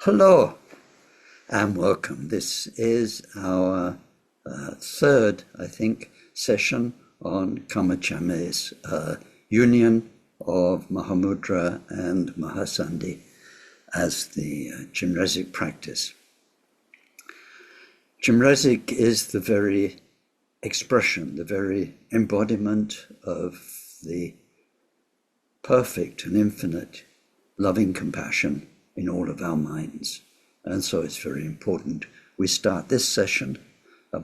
Hello and welcome. This is our third, I think, session on Karma Chamé's union of Mahamudra and Mahasandhi as the Chinrezig practice. Chinrezig is the very expression, the very embodiment of the perfect and infinite loving compassion in all of our minds. And so it's very important we start this session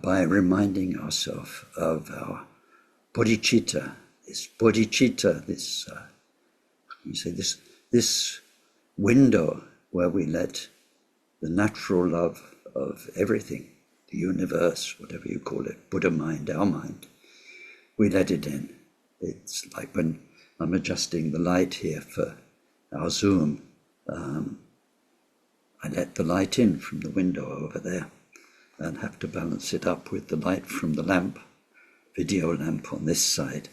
by reminding ourselves of our bodhicitta, this window where we let the natural love of everything, the universe, whatever you call it, Buddha mind, our mind, we let it in. It's like when I'm adjusting the light here for our Zoom, I let the light in from the window over there and have to balance it up with the light from the lamp, video lamp on this side.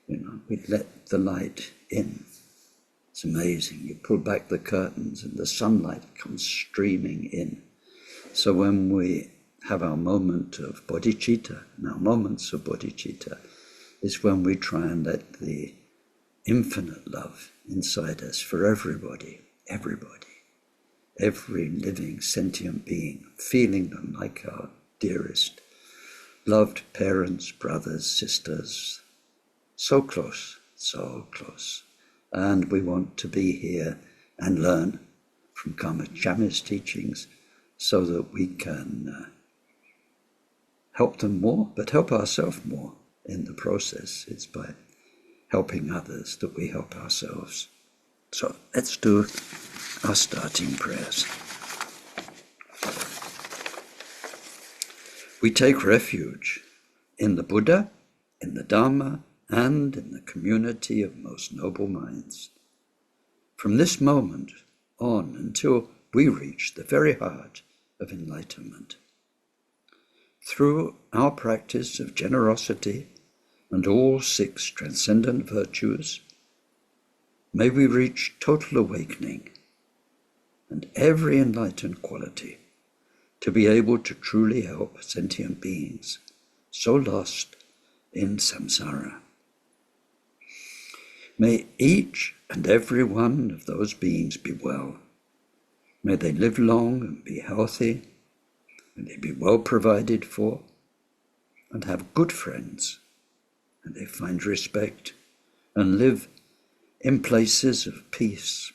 We let the light in. It's amazing. You pull back the curtains and the sunlight comes streaming in. So when we have our moment of bodhicitta, and our moments of bodhicitta, is when we try and let the infinite love inside us for everybody, every living sentient being, feeling them like our dearest, loved parents, brothers, sisters, so close. And we want to be here and learn from Karma Chamé's teachings so that we can help them more, but help ourselves more in the process. It's by helping others that we help ourselves. So let's do our starting prayers. We take refuge in the Buddha, in the Dharma, and in the community of most noble minds. From this moment on until we reach the very heart of enlightenment. Through our practice of generosity and all 6 transcendent virtues, may we reach total awakening and every enlightened quality to be able to truly help sentient beings so lost in samsara. May each and every one of those beings be well. May they live long and be healthy. May they be well provided for and have good friends. And they find respect and live in places of peace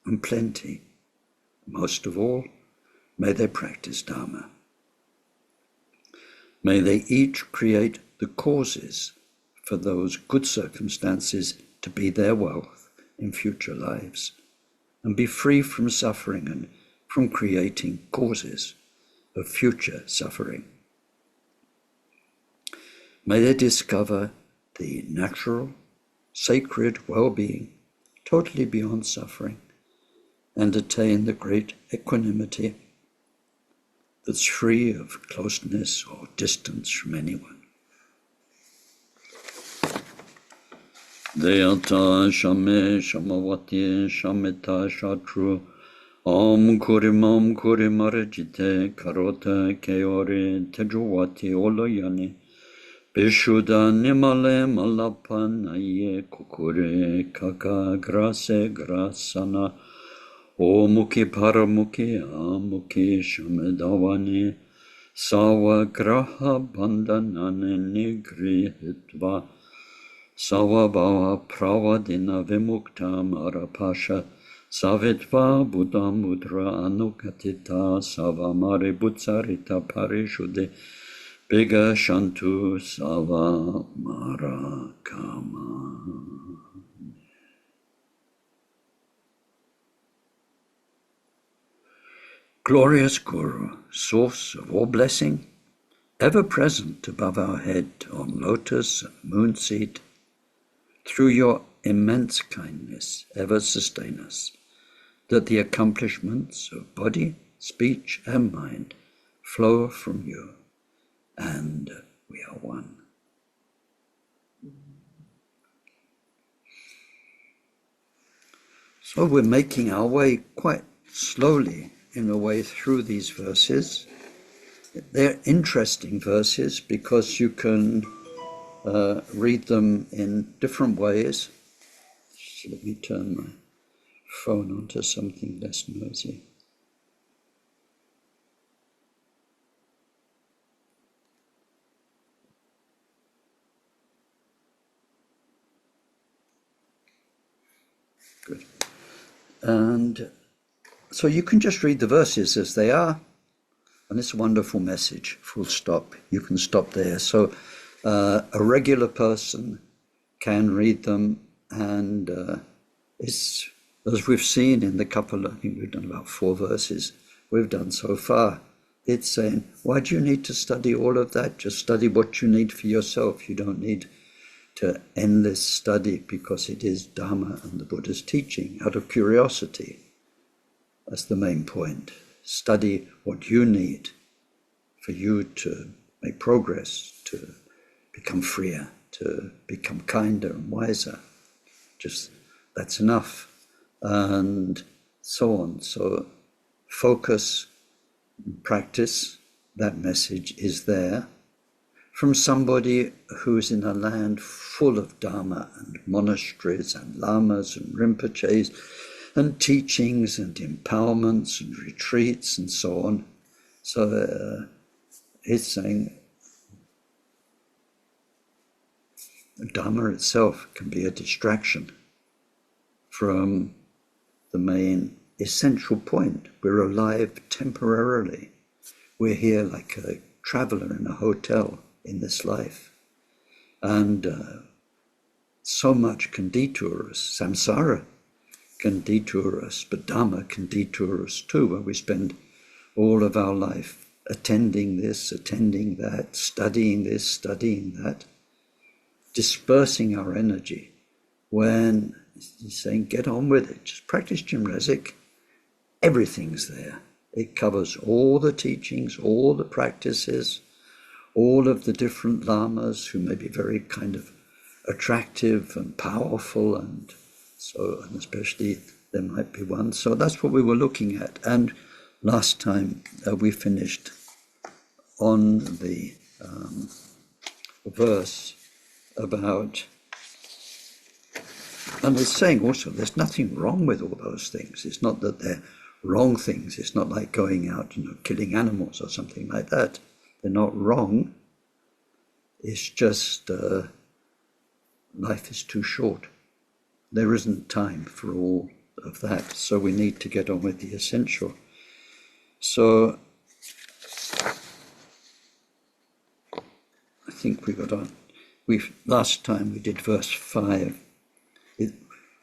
and plenty. Most of all, may they practice Dharma. May they each create the causes for those good circumstances to be their wealth in future lives, and be free from suffering and from creating causes of future suffering. May they discover the natural, sacred well-being, totally beyond suffering, and attain the great equanimity that's free of closeness or distance from anyone. Deyata Shame Shamavati Shamita Shatru Om Kurimam Kurimarajite Karota Keori Tejuwati Oloyani Bishuda Nimale Malapanaye Kukure Kaka Grase Grasana O Muki Paramuki Amuki Shamedavani Sawa Graha Bandanane Nigri Hitva Sawa Bhava Pravadina Vimukta Marapasha Savitva Buddha Mudra Anukatita Sava Maributsarita Parishude Biga Shantu Sava Marakama. Glorious Guru, source of all blessing, ever present above our head on lotus and moonseed, through your immense kindness ever sustain us, that the accomplishments of body, speech, and mind flow from you, and we are one. So we're making our way quite slowly in a way through these verses. They're interesting verses because you can read them in different ways. So let me turn my phone onto something less noisy. Good. And so you can just read the verses as they are, and it's a wonderful message, full stop. You can stop there. So a regular person can read them, and it's, as we've seen in the couple, I think we've done about 4 verses we've done so far, it's saying, why do you need to study all of that? Just study what you need for yourself. You don't need to endless study because it is Dharma and the Buddha's teaching out of curiosity. That's the main point. Study what you need for you to make progress, to become freer, to become kinder and wiser. Just that's enough. And so on. So focus, practice, that message is there from somebody who's in a land full of Dharma and monasteries and lamas and rinpoches and teachings and empowerments and retreats and so on. So it's saying Dharma itself can be a distraction from the main essential point. We're alive temporarily. We're here like a traveler in a hotel in this life. And so much can detour us. Samsara can detour us, but Dharma can detour us too, where we spend all of our life attending this, attending that, studying this, studying that, dispersing our energy, when he's saying, get on with it, just practice Chinrezig. Everything's there. It covers all the teachings, all the practices, all of the different lamas who may be very kind of attractive and powerful, and so, and especially there might be one. So that's what we were looking at. And last time we finished on the verse about, and it's saying also there's nothing wrong with all those things. It's not that they're wrong things. It's not like going out, killing animals or something like that. They're not wrong. It's just life is too short. There isn't time for all of that. So we need to get on with the essential. So I think we got on. Last time we did verse 5,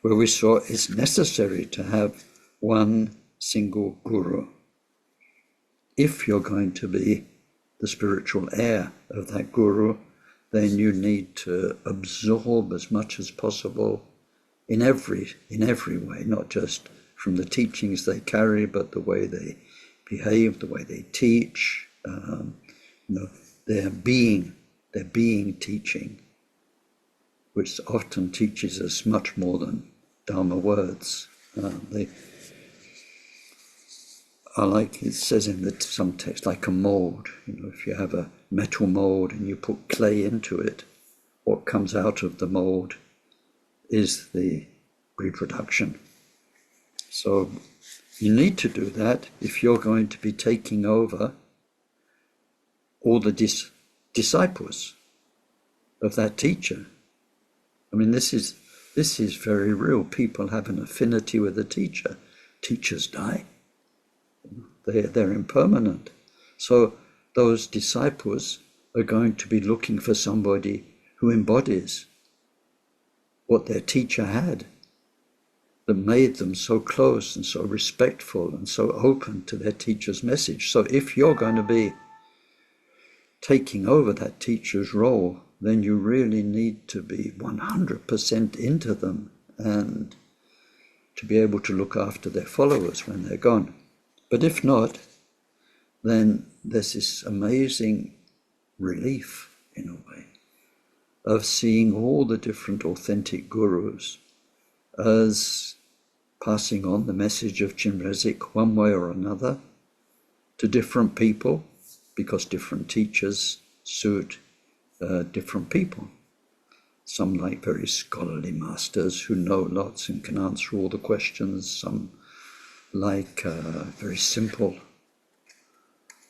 where we saw it's necessary to have one single guru. If you're going to be the spiritual heir of that guru, then you need to absorb as much as possible in every way, not just from the teachings they carry, but the way they behave, the way they teach, their being teaching, which often teaches us much more than Dharma words. I like, it says in some text, like a mold. If you have a metal mold and you put clay into it, what comes out of the mold is the reproduction. So you need to do that if you're going to be taking over all the disciples of that teacher. I mean, this is very real. People have an affinity with a teacher. Teachers die. They're impermanent. So those disciples are going to be looking for somebody who embodies what their teacher had, that made them so close and so respectful and so open to their teacher's message. So if you're going to be taking over that teacher's role, then you really need to be 100% into them and to be able to look after their followers when they're gone. But if not, then there's this amazing relief, in a way, of seeing all the different authentic gurus as passing on the message of Chinrezig one way or another, to different people, because different teachers suit different people. Some like very scholarly masters who know lots and can answer all the questions. Some like very simple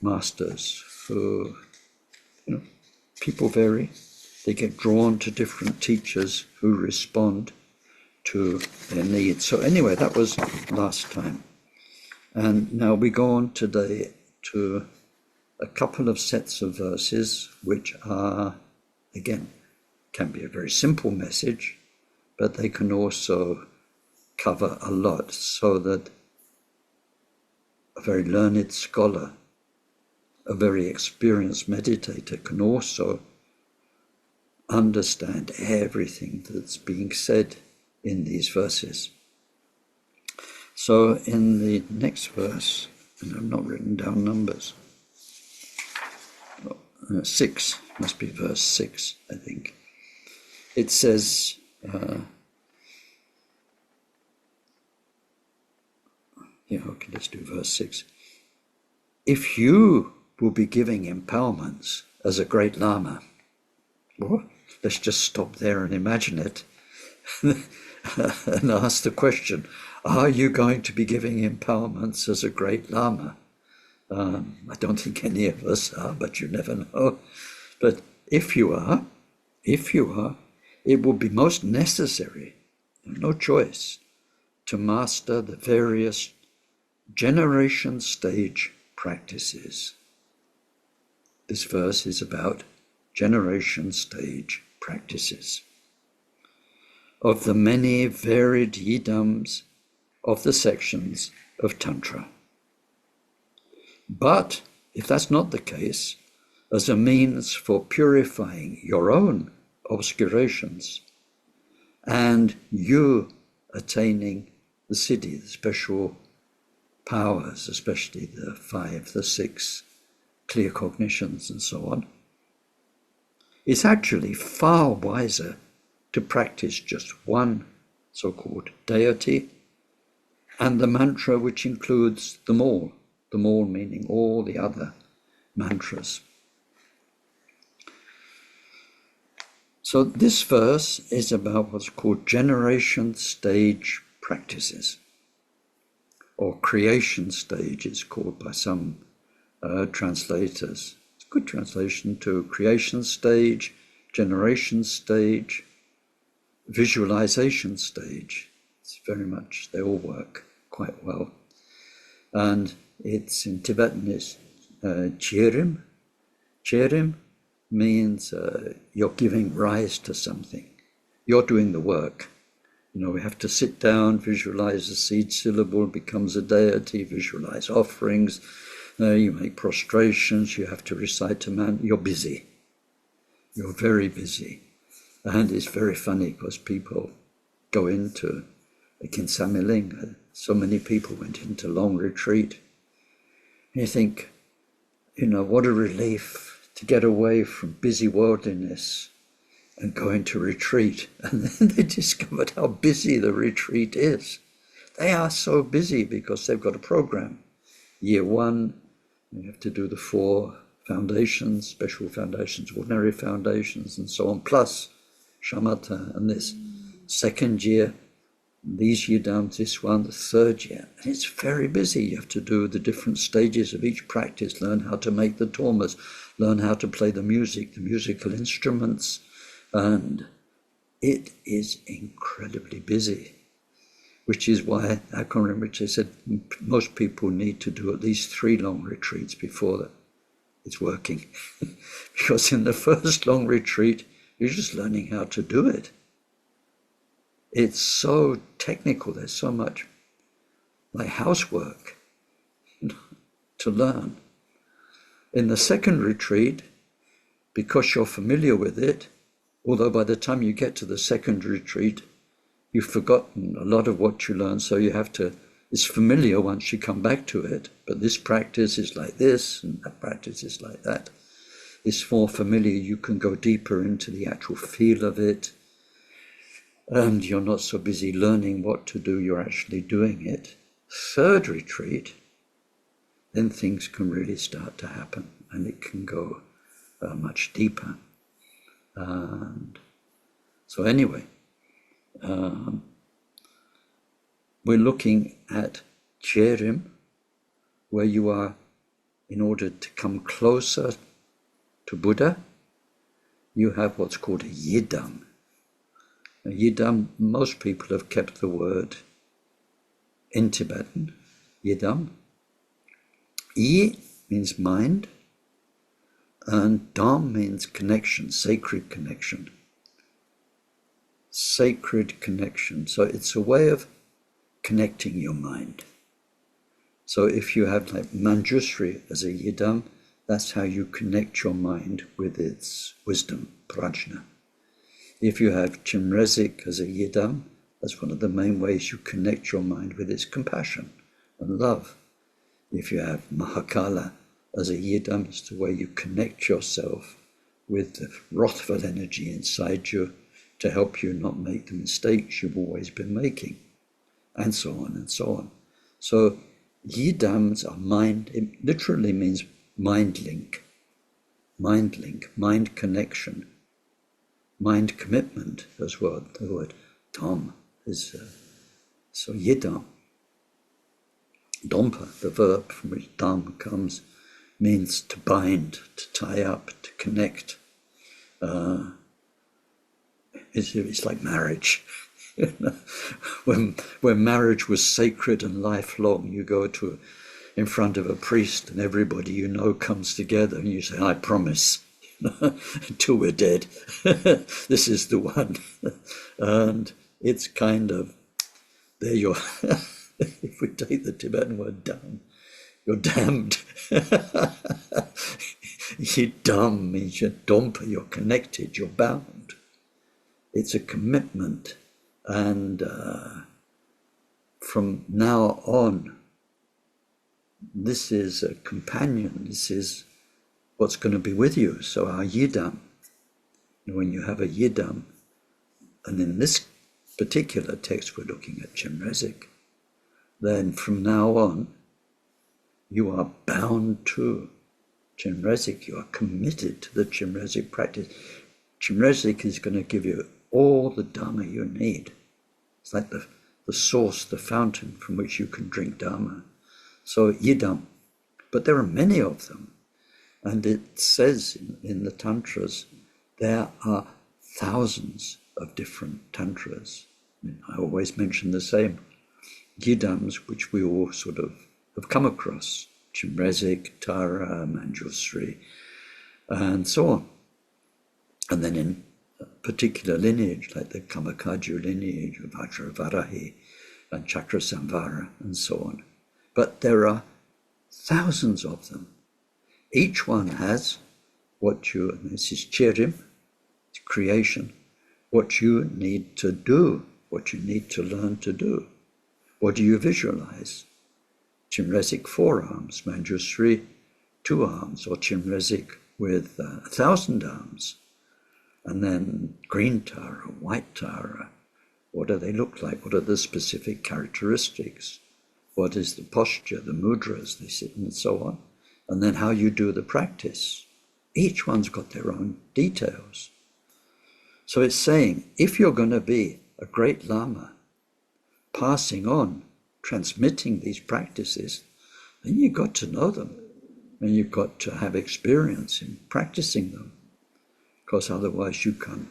masters who, people vary. They get drawn to different teachers who respond to their needs. So anyway, that was last time. And now we go on today to a couple of sets of verses which are, again, can be a very simple message, but they can also cover a lot, so that a very learned scholar, a very experienced meditator can also understand everything that's being said in these verses. So in the next verse, and I've not written down numbers, 6, must be verse 6, I think. It says, okay, let's do verse 6. If you will be giving empowerments as a great Lama, well, let's just stop there and imagine it and ask the question, are you going to be giving empowerments as a great Lama? I don't think any of us are, but you never know. But if you are, it will be most necessary, no choice, to master the various generation stage practices. This verse is about generation stage practices of the many varied yidams of the sections of Tantra. But if that's not the case, as a means for purifying your own obscurations and you attaining the siddhi, the special powers, especially the 5, the 6, clear cognitions and so on, it's actually far wiser to practice just one so-called deity and the mantra which includes them all meaning all the other mantras. So this verse is about what's called generation stage practices, or creation stage it's called by some translators. It's a good translation to creation stage, generation stage, visualization stage. It's very much, they all work quite well. And it's in Tibetan is cherim. Cherim means you're giving rise to something. You're doing the work. We have to sit down, visualize a seed syllable, becomes a deity, visualize offerings, you make prostrations, you have to recite a mantra. You're busy. You're very busy. And it's very funny because people go into Quintessential. So many people went into long retreat. And you think, what a relief to get away from busy worldliness and go into retreat. And then they discovered how busy the retreat is. They are so busy because they've got a program. Year 1, you have to do the 4 foundations, special foundations, ordinary foundations, and so on, plus shamatha and this. Second year, these yidams, this one, the third year. And it's very busy. You have to do the different stages of each practice, learn how to make the tormas, learn how to play the music, the musical instruments, and it is incredibly busy, which is why Akon Rinpoche said most people need to do at least 3 long retreats before it's working. Because in the first long retreat, you're just learning how to do it. It's so technical, there's so much like housework to learn. In the second retreat, because you're familiar with it, although by the time you get to the second retreat, you've forgotten a lot of what you learned, so you have to, it's familiar once you come back to it, but this practice is like this, and that practice is like that. It's more familiar, you can go deeper into the actual feel of it, and you're not so busy learning what to do, you're actually doing it. Third retreat, then things can really start to happen, and it can go much deeper. And so anyway, we're looking at Cherim, where you are, in order to come closer to Buddha, you have what's called a yidam. A yidam, most people have kept the word in Tibetan, yidam. Yi means mind, and dam means connection, sacred connection. Sacred connection. So it's a way of connecting your mind. So if you have like Manjusri as a yidam, that's how you connect your mind with its wisdom, prajna. If you have Chimrezik as a yidam, that's one of the main ways you connect your mind with its compassion and love. If you have Mahakala as a yidam, it's the way you connect yourself with the wrathful energy inside you to help you not make the mistakes you've always been making, and so on and so on. So yidams are mind, it literally means mind link, mind connection, mind commitment as well. The word dam is, so yidam. Dompa, the verb from which dam comes, means to bind, to tie up, to connect. It's like marriage. When marriage was sacred and lifelong, you go in front of a priest and everybody you know comes together and you say, I promise, until we're dead, this is the one. And it's kind of, there you're, if we take the Tibetan word dam, you're damned. Yidam means you're dompa, you're connected, you're bound. It's a commitment. And from now on, this is a companion, this is what's going to be with you. So our yidam, when you have a yidam, and in this particular text we're looking at Chimrezik, then from now on, you are bound to Chimrezik, you are committed to the Chimrezik practice. Chimrezik is going to give you all the Dharma you need. It's like the source, the fountain from which you can drink Dharma. So yidam, but there are many of them. And it says in the tantras, there are thousands of different tantras. I always mention the same yidams, which we all sort of have come across, Chimrezik, Tara, Manjusri, and so on. And then in a particular lineage, like the Kamakaju lineage of Vajravarahi and Chakrasamvara and so on. But there are thousands of them. Each one has and this is Cherim, it's creation, what you need to do, what you need to learn to do. What do you visualize? Chimrezik 4 arms, Manjusri 2 arms, or Chimrezik with 1,000 arms. And then green Tara, white Tara, what do they look like? What are the specific characteristics? What is the posture, the mudras they sit in, and so on? And then how you do the practice. Each one's got their own details. So it's saying, if you're going to be a great Lama, passing on, transmitting these practices, then you've got to know them, and you've got to have experience in practicing them, because otherwise you can't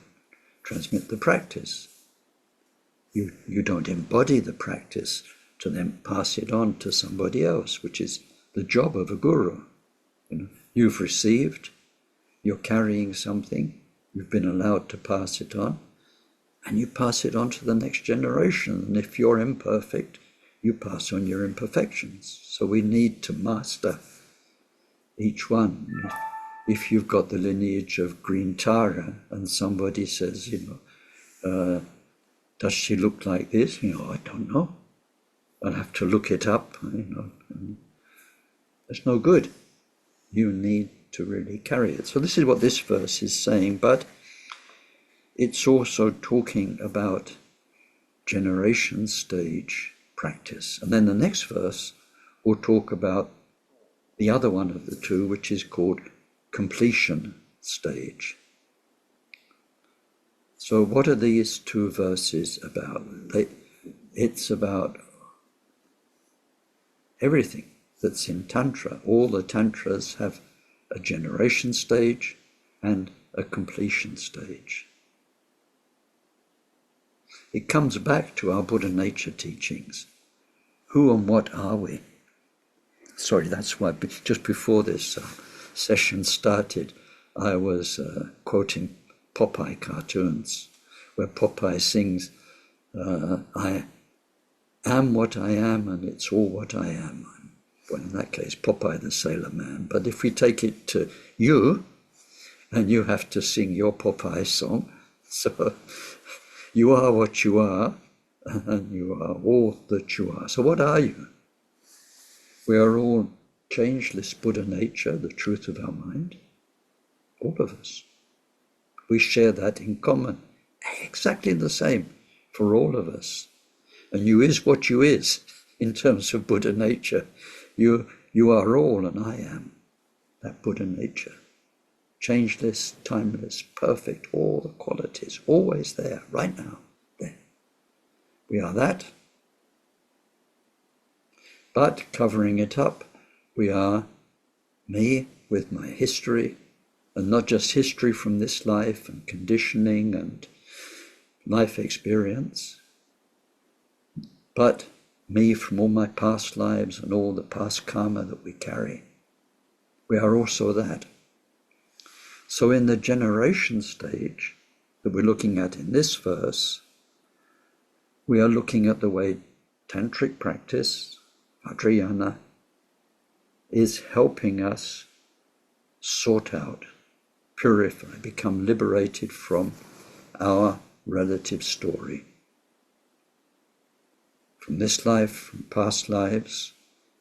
transmit the practice. You don't embody the practice to then pass it on to somebody else, which is the job of a guru. You've received, you're carrying something, you've been allowed to pass it on, and you pass it on to the next generation. And if you're imperfect, you pass on your imperfections. So we need to master each one. If you've got the lineage of green Tara and somebody says, does she look like this? I don't know. I'll have to look it up. It's no good. You need to really carry it. So this is what this verse is saying, but it's also talking about generation stage practice. And then the next verse will talk about the other one of the two, which is called completion stage. So what are these two verses about? It's about everything that's in Tantra. All the Tantras have a generation stage and a completion stage. It comes back to our Buddha nature teachings. Who and what are we? Sorry, that's why just before this session started, I was quoting Popeye cartoons, where Popeye sings, I am what I am and it's all what I am. Well, in that case, Popeye the Sailor Man. But if we take it to you, and you have to sing your Popeye song, so you are what you are, and you are all that you are. So what are you? We are all changeless Buddha nature, the truth of our mind. All of us. We share that in common. Exactly the same for all of us. And you is what you is in terms of Buddha nature. You are all and I am that Buddha nature. Changeless, timeless, perfect, all the qualities, always there, right now, there. We are that. But covering it up, we are me with my history, and not just history from this life and conditioning and life experience, but me from all my past lives and all the past karma that we carry. We are also that. So in the generation stage that we're looking at in this verse, we are looking at the way tantric practice, Vajarayana, is helping us sort out, purify, become liberated from our relative story. From this life, from past lives,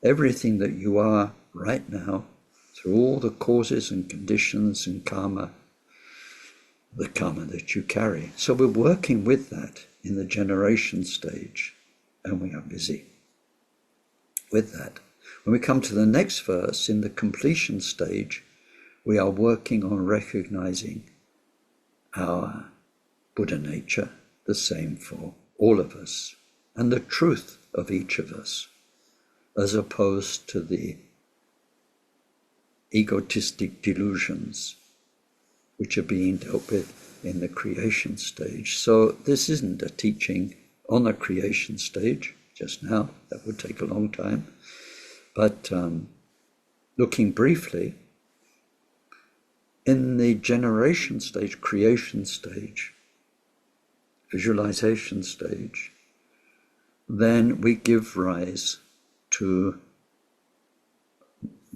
everything that you are right now, through all the causes and conditions and karma, the karma that you carry. So we're working with that in the generation stage, and we are busy with that. When we come to the next verse, in the completion stage, we are working on recognizing our Buddha nature, the same for all of us, and the truth of each of us, as opposed to the egotistic delusions which are being dealt with in the creation stage. So this isn't a teaching on the creation stage just now, that would take a long time, but looking briefly, in the generation stage, creation stage, visualization stage, then we give rise to,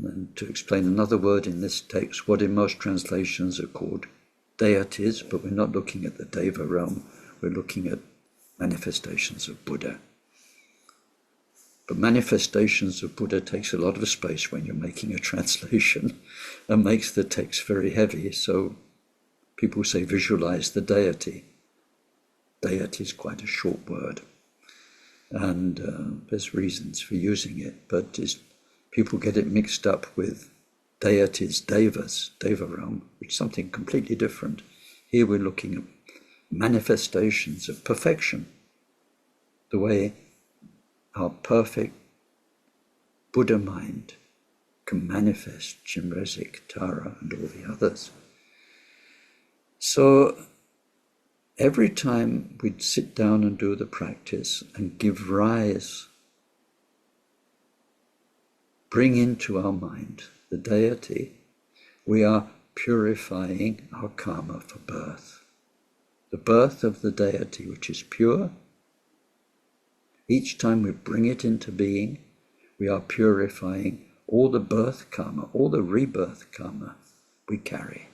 and to explain another word in this text, what in most translations are called deities, but we're not looking at the Deva realm, we're looking at manifestations of Buddha. But manifestations of Buddha takes a lot of space when you're making a translation and makes the text very heavy. So people say visualize the deity. Deity is quite a short word, and there's reasons for using it, but people get it mixed up with deities, devas, Deva realm, which is something completely different. Here we're looking at manifestations of perfection, the way our perfect Buddha mind can manifest Chenrezig, Tara, and all the others. So every time we'd sit down and do the practice and give rise, bring into our mind the deity, we are purifying our karma for birth. The birth of the deity, which is pure. Each time we bring it into being, we are purifying all the birth karma, all the rebirth karma we carry.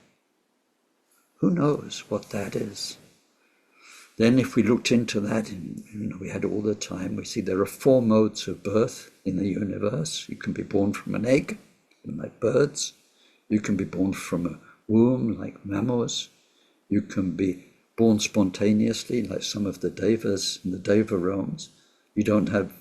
Who knows what that is? Then if we looked into that, and we had all the time, we see there are 4 modes of birth in the universe. You can be born from an egg, like birds. You can be born from a womb, like mammals. You can be born spontaneously, like some of the devas in the Deva realms. You don't have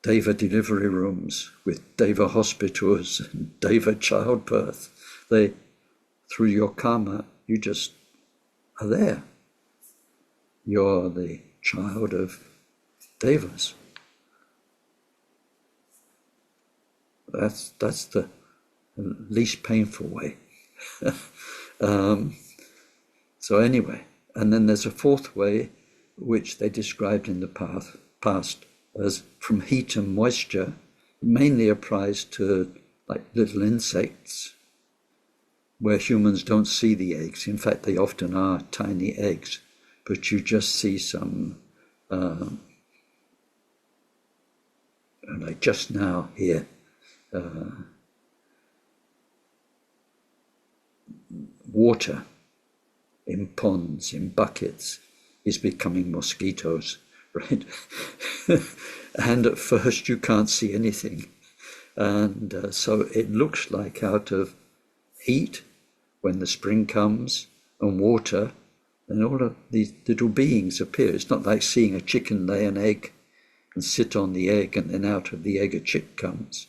Deva delivery rooms with Deva hospitals and Deva childbirth. Through your karma, you just are there. You're the child of Devas. That's the least painful way. So anyway, and then there's a fourth way, which they described in the past as from heat and moisture. It mainly applies to like little insects, where humans don't see the eggs. In fact, they often are tiny eggs, but you just see some, like just now here, water in ponds, in buckets, is becoming mosquitoes, right? And at first you can't see anything. And so it looks like out of heat, when the spring comes, and water, and all of these little beings appear. It's not like seeing a chicken lay an egg and sit on the egg, and then out of the egg a chick comes.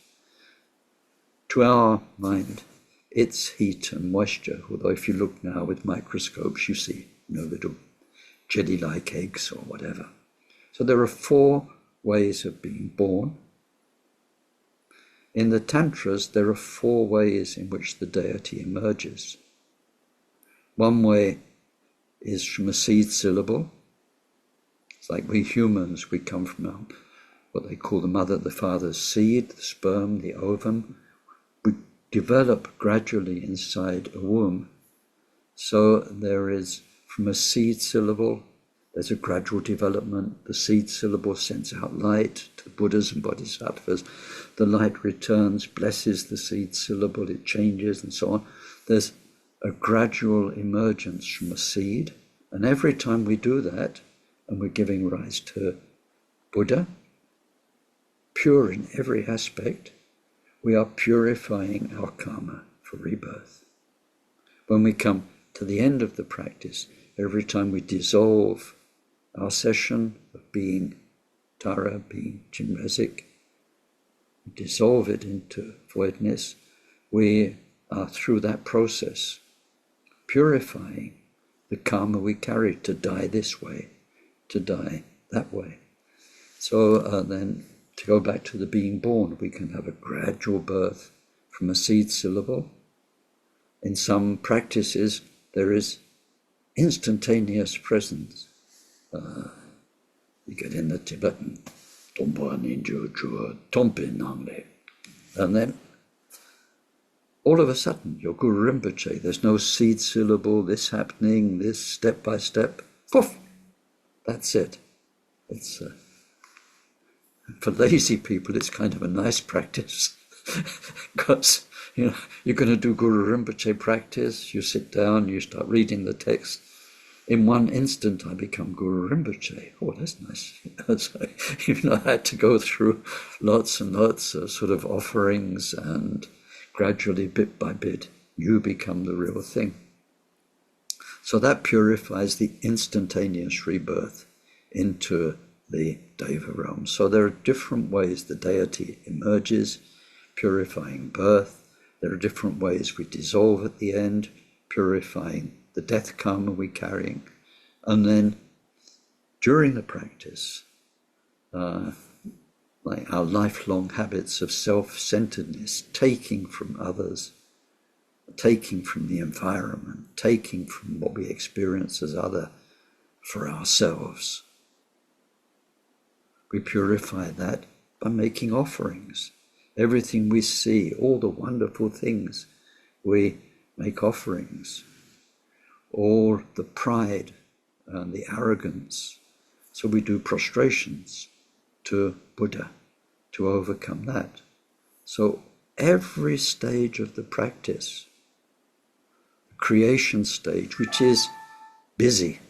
To our mind, it's heat and moisture, although if you look now with microscopes, you see little jelly-like eggs or whatever. So there are 4 ways of being born. In the Tantras, there are 4 ways in which the deity emerges. One way is from a seed syllable. It's like we humans, we come from what they call the mother, the father's seed, the sperm, the ovum. We develop gradually inside a womb. So there is, from a seed syllable, there's a gradual development. The seed syllable sends out light to the Buddhas and Bodhisattvas. The light returns, blesses the seed syllable, it changes and so on. There's a gradual emergence from a seed. And every time we do that, and we're giving rise to Buddha, pure in every aspect, we are purifying our karma for rebirth. When we come to the end of the practice, every time we dissolve our session of being Tara, being Chinrezig, we dissolve it into voidness, we are through that process purifying the karma we carry to die this way, to die that way. So then, to go back to the being born, we can have a gradual birth from a seed syllable. In some practices, there is instantaneous presence. You get in the Tibetan, and then all of a sudden, your Guru Rinpoche, there's no seed syllable, this happening, this step by step, poof, that's it. It's for lazy people, it's kind of a nice practice because you're going to do Guru Rinpoche practice, you sit down, you start reading the text. In one instant, I become Guru Rinpoche. Oh, that's nice. So, I had to go through lots and lots of sort of offerings, and gradually, bit by bit, you become the real thing. So that purifies the instantaneous rebirth into the Deva realm. So there are different ways the deity emerges, purifying birth. There are different ways we dissolve at the end, purifying the death karma we're carrying. And then during the practice, like our lifelong habits of self-centeredness, taking from others, taking from the environment, taking from what we experience as other for ourselves. We purify that by making offerings. Everything we see, all the wonderful things, we make offerings. All the pride and the arrogance. So we do prostrations to Buddha to overcome that. So every stage of the practice, the creation stage, which is busy,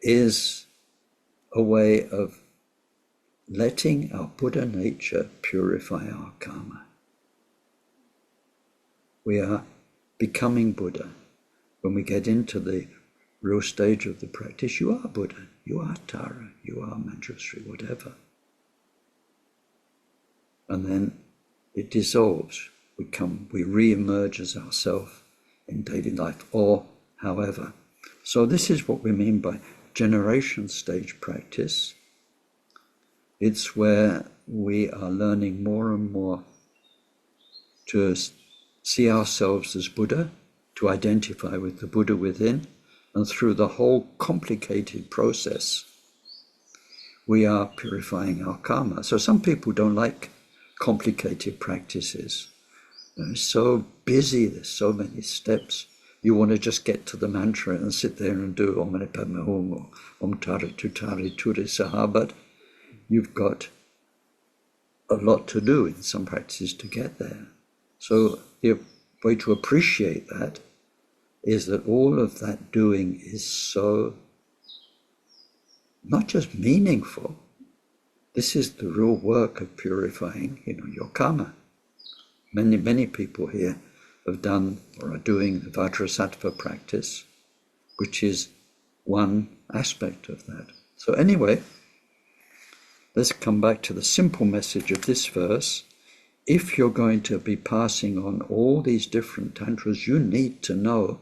is a way of letting our Buddha nature purify our karma. We are becoming Buddha when we get into the real stage of the practice, you are Buddha, you are Tara, you are Manjushri, whatever. And then it dissolves. We re-emerge as ourselves in daily life, or however. So this is what we mean by generation stage practice. It's where we are learning more and more to see ourselves as Buddha, to identify with the Buddha within, and through the whole complicated process, we are purifying our karma. So some people don't like complicated practices. They're so busy, there's so many steps. You want to just get to the mantra and sit there and do Om Mani Padme Hum or Om Tari Tutari Turi Saha, but you've got a lot to do in some practices to get there. So the way to appreciate that is that all of that doing is so not just meaningful. This is the real work of purifying, your karma. Many people here have done or are doing the Vajrasattva practice, which is one aspect of that. So anyway, let's come back to the simple message of this verse. If you're going to be passing on all these different tantras, you need to know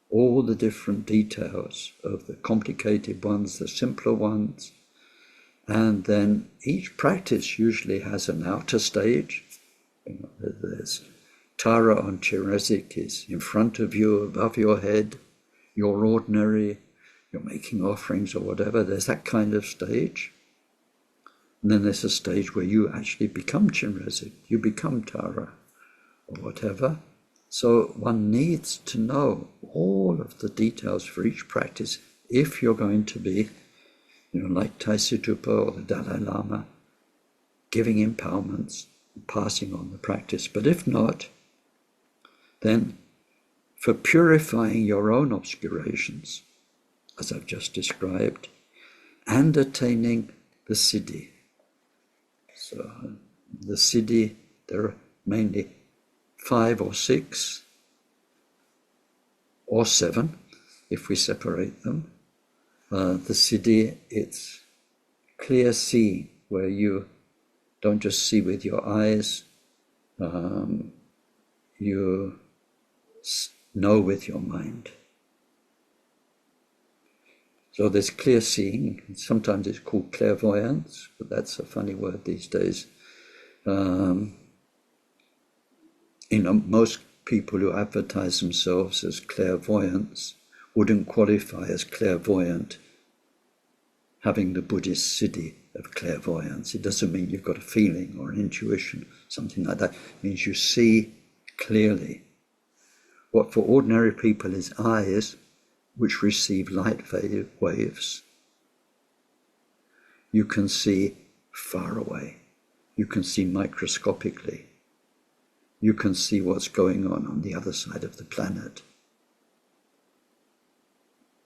all the different details of the complicated ones, the simpler ones, and then each practice usually has an outer stage. There's Tara on Chirezik is in front of you, above your head, you're ordinary, you're making offerings or whatever. There's that kind of stage. And then there's a stage where you actually become Chirezik, you become Tara or whatever. So one needs to know all of the details for each practice if you're going to be, like Taisitupa or the Dalai Lama, giving empowerments, passing on the practice. But if not, then for purifying your own obscurations, as I've just described, and attaining the Siddhi. So the Siddhi, there are mainly 5 or 6 or 7, if we separate them. The Siddhi, it's clear seeing, where you don't just see with your eyes, you know with your mind. So there's clear seeing. Sometimes it's called clairvoyance, but that's a funny word these days. Most people who advertise themselves as clairvoyants wouldn't qualify as clairvoyant having the Buddhist siddhi of clairvoyance. It doesn't mean you've got a feeling or an intuition, something like that. It means you see clearly. What for ordinary people is eyes, which receive light waves. You can see far away. You can see microscopically. You can see what's going on the other side of the planet.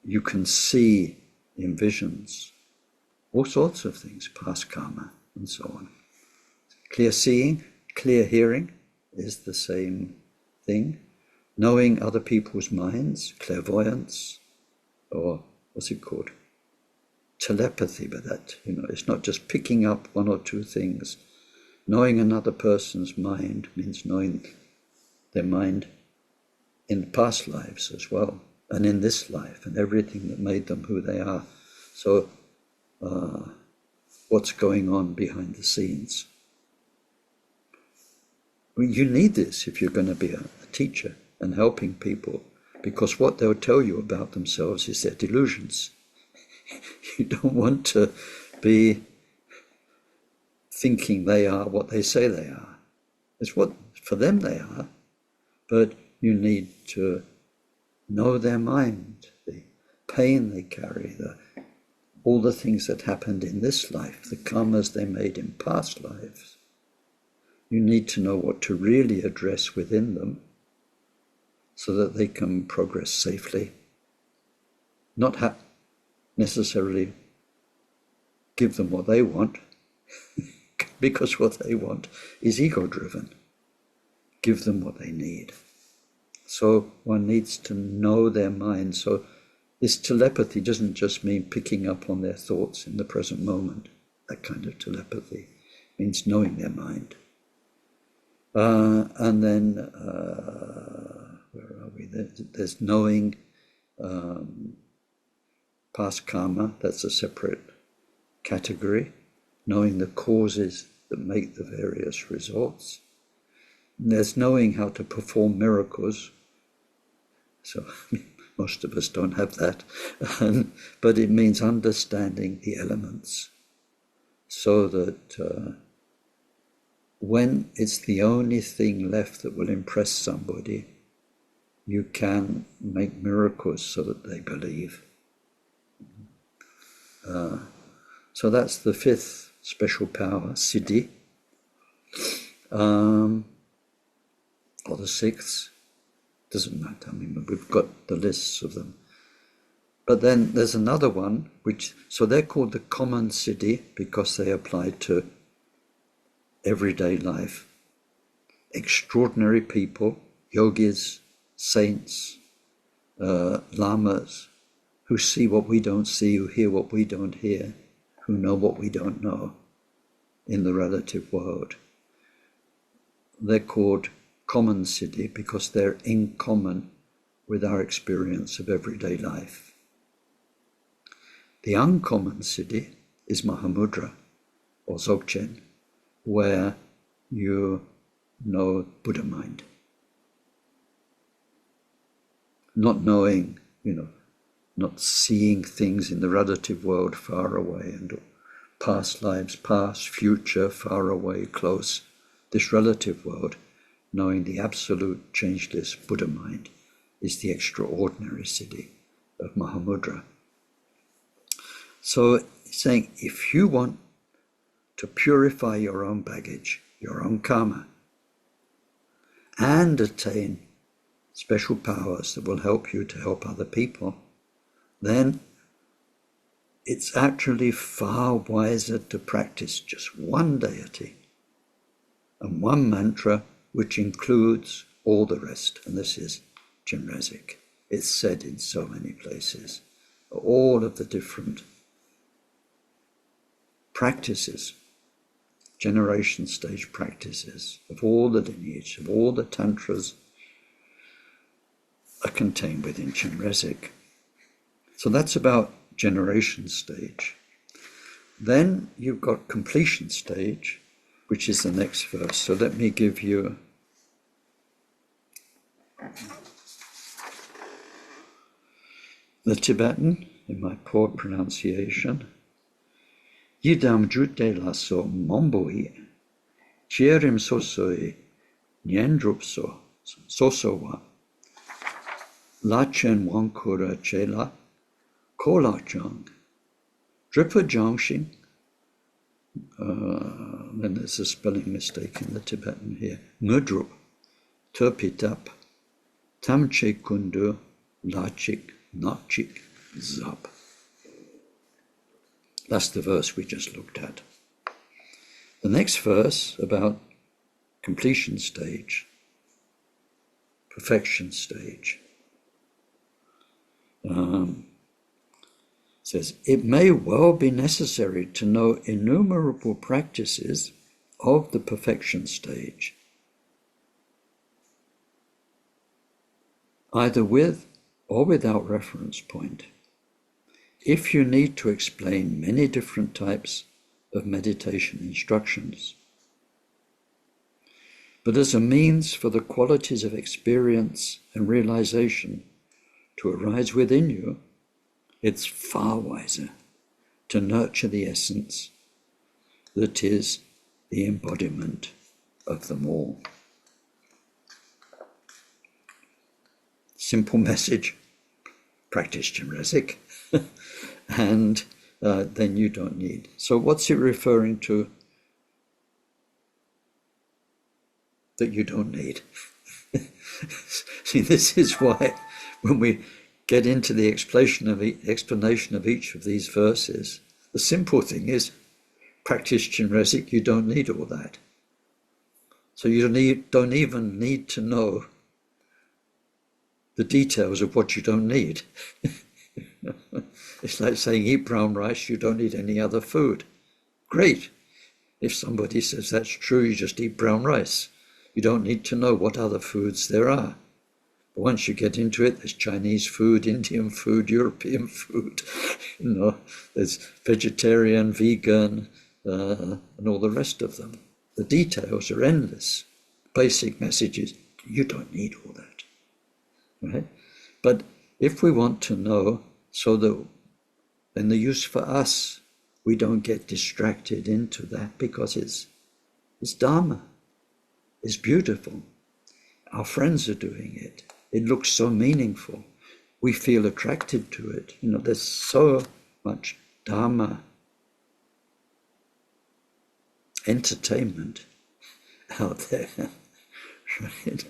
You can see in visions all sorts of things, past karma and so on. Clear seeing, clear hearing is the same thing. Knowing other people's minds, clairvoyance, or what's it called? Telepathy, but that, it's not just picking up one or two things. Knowing another person's mind means knowing their mind in past lives as well, and in this life, and everything that made them who they are. So, what's going on behind the scenes? You need this if you're going to be a teacher and helping people, because what they'll tell you about themselves is their delusions. You don't want to be thinking they are what they say they are. It's what for them they are, but you need to know their mind, the pain they carry, all the things that happened in this life, the karmas they made in past lives. You need to know what to really address within them so that they can progress safely. Not necessarily give them what they want, because what they want is ego-driven. Give them what they need. So one needs to know their mind. So This telepathy doesn't just mean picking up on their thoughts in the present moment. That kind of telepathy means knowing their mind. And then, where are we? There's knowing past karma, that's a separate category. Knowing the causes that make the various results. And there's knowing how to perform miracles. So most of us don't have that. But it means understanding the elements. So that when it's the only thing left that will impress somebody, you can make miracles so that they believe. So that's the fifth special power, siddhi. Or the sixth, doesn't matter, I mean, we've got the lists of them. But then there's another one, so they're called the common siddhi because they apply to everyday life. Extraordinary people, yogis, saints, lamas, who see what we don't see, who hear what we don't hear, who know what we don't know in the relative world. They're called common siddhi because they're in common with our experience of everyday life. The uncommon siddhi is Mahamudra or Dzogchen, where you know Buddha mind. Not knowing, not seeing things in the relative world far away and past lives, past, future, far away, close. This relative world, knowing the absolute changeless Buddha mind, is the extraordinary siddhi of Mahamudra. So saying, if you want to purify your own baggage, your own karma, and attain special powers that will help you to help other people, then it's actually far wiser to practice just one deity and one mantra which includes all the rest. And this is Chenrezig. It's said in so many places. All of the different practices, generation stage practices of all the lineage, of all the tantras are contained within Chenrezig. So that's about generation stage. Then you've got completion stage, which is the next verse. So let me give you the Tibetan in my poor pronunciation. Yidam jute laso momboi, chierim sosoi, nyendrupso, sosowa, lachen wankura chela, kola jang, dripa jangshin. Then there's a spelling mistake in the Tibetan here. Ngudrup, terpitap, tamche kundu, lachik, nachik, zab. That's the verse we just looked at. The next verse about completion stage, perfection stage, says, it may well be necessary to know innumerable practices of the perfection stage, either with or without reference point, if you need to explain many different types of meditation instructions. But as a means for the qualities of experience and realization to arise within you, it's far wiser to nurture the essence that is the embodiment of them all. Simple message, practice Chenrezig, and then you don't need. So what's it referring to that you don't need? See, this is why when we get into the explanation of each of these verses, the simple thing is practice Chenrezig, you don't need all that. So you don't even need to know the details of what you don't need. It's like saying, eat brown rice, you don't need any other food. Great. If somebody says that's true, you just eat brown rice. You don't need to know what other foods there are. But once you get into it, there's Chinese food, Indian food, European food. There's vegetarian, vegan, and all the rest of them. The details are endless. Basic message is, you don't need all that. Right? But if we want to know, so that then the use for us, we don't get distracted into that, because it's Dharma. It's beautiful. Our friends are doing it. It looks so meaningful. We feel attracted to it. There's so much Dharma entertainment out there. Right?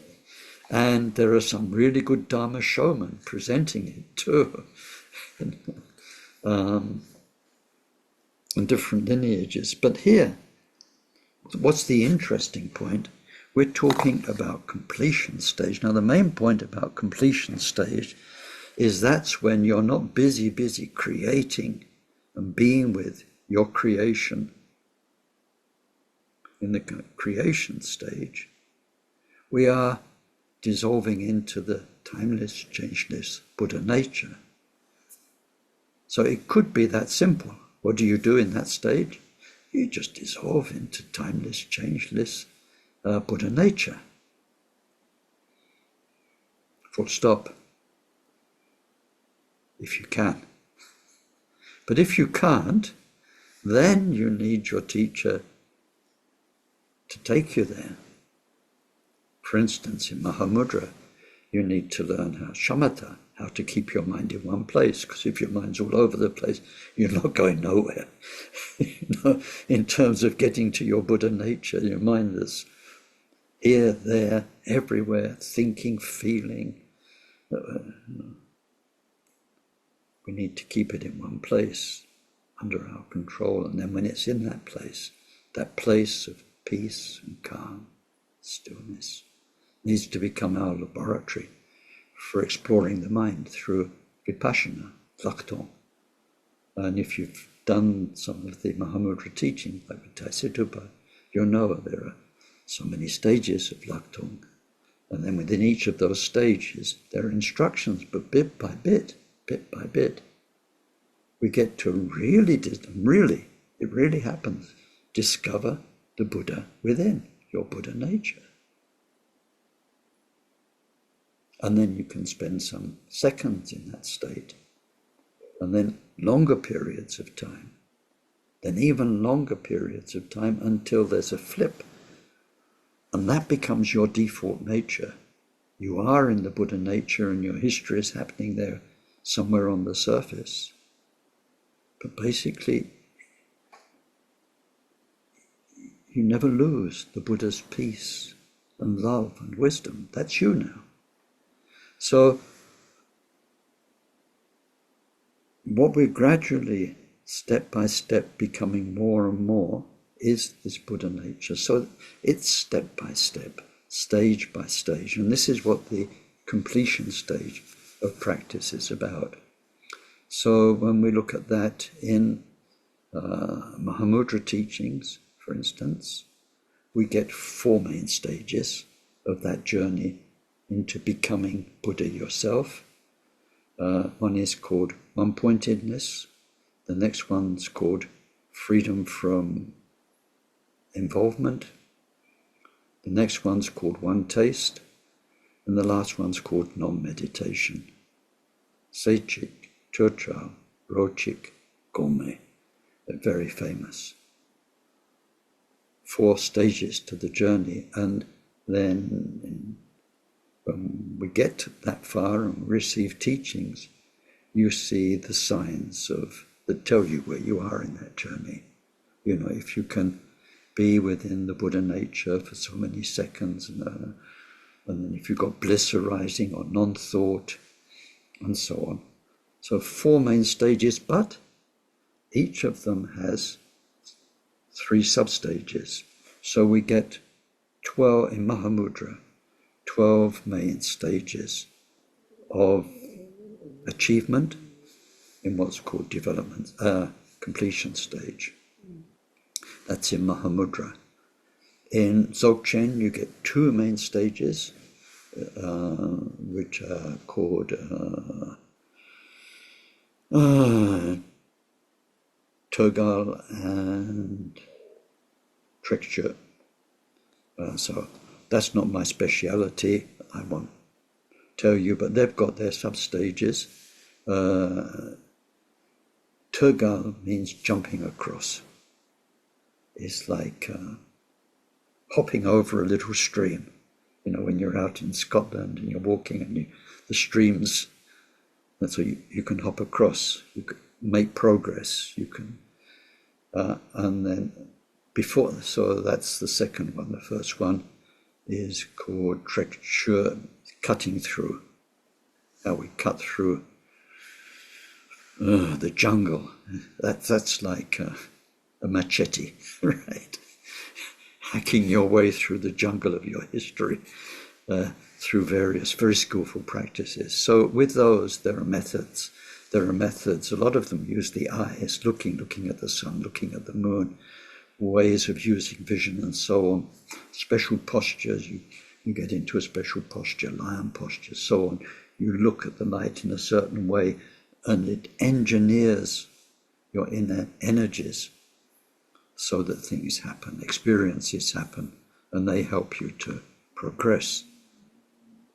And there are some really good Dharma showmen presenting it too. And different lineages. But here, what's the interesting point? We're talking about completion stage. Now, the main point about completion stage is that's when you're not busy creating and being with your creation. In the creation stage, we are dissolving into the timeless, changeless Buddha nature. So it could be that simple. What do you do in that stage? You just dissolve into timeless, changeless Buddha nature. Full stop. If you can. But if you can't, then you need your teacher to take you there. For instance, in Mahamudra, you need to learn how shamatha, how to keep your mind in one place, because if your mind's all over the place, you're not going nowhere. In terms of getting to your Buddha nature, your mind is here, there, everywhere, thinking, feeling. We need to keep it in one place, under our control. And then when it's in that place of peace and calm, stillness, needs to become our laboratory for exploring the mind through vipassana, lakton. And if you've done some of the Mahamudra teaching, like Vittaisitupa, you'll know there are so many stages of lakton. And then within each of those stages, there are instructions, but bit by bit, we get to it really happens, discover the Buddha within, your Buddha nature. And then you can spend some seconds in that state, and then longer periods of time, then even longer periods of time until there's a flip. And that becomes your default nature. You are in the Buddha nature and your history is happening there somewhere on the surface. But basically, you never lose the Buddha's peace and love and wisdom. That's you now. So, what we're gradually, step by step, becoming more and more is this Buddha nature. So it's step by step, stage by stage. And this is what the completion stage of practice is about. So when we look at that in Mahamudra teachings, for instance, we get 4 main stages of that journey into becoming Buddha yourself. One is called one-pointedness. The next one's called freedom from involvement. The next one's called one taste. And the last one's called non-meditation. Seichik, Chochal, Rochik, Gome. They're very famous. 4 stages to the journey. And then when we get that far and receive teachings, you see the signs that tell you where you are in that journey. If you can be within the Buddha nature for so many seconds, and then if you've got bliss arising or non-thought, and so on. So 4 main stages, but each of them has 3 sub-stages. So we get 12 in Mahamudra, 12 main stages of achievement, in what's called development, completion stage. That's in Mahamudra. In Dzogchen, you get two main stages, which are called Turgal and trek-chö. So that's not my speciality, I won't tell you, but they've got their sub-stages. Turgal means jumping across. It's like hopping over a little stream. You know, when you're out in Scotland and you're walking and the streams, that's so you can hop across, you can make progress, you can, and then before, so that's the second one. The first one is called trek-chö, cutting through, how we cut through the jungle. That's like a machete, right? Hacking your way through the jungle of your history through various very skillful practices. So with those, there are methods. There are methods. A lot of them use the eyes, looking at the sun, looking at the moon, ways of using vision and so on. Special postures, you get into a special posture, lion posture, so on. You look at the light in a certain way, and it engineers your inner energies so that things happen, experiences happen, and they help you to progress.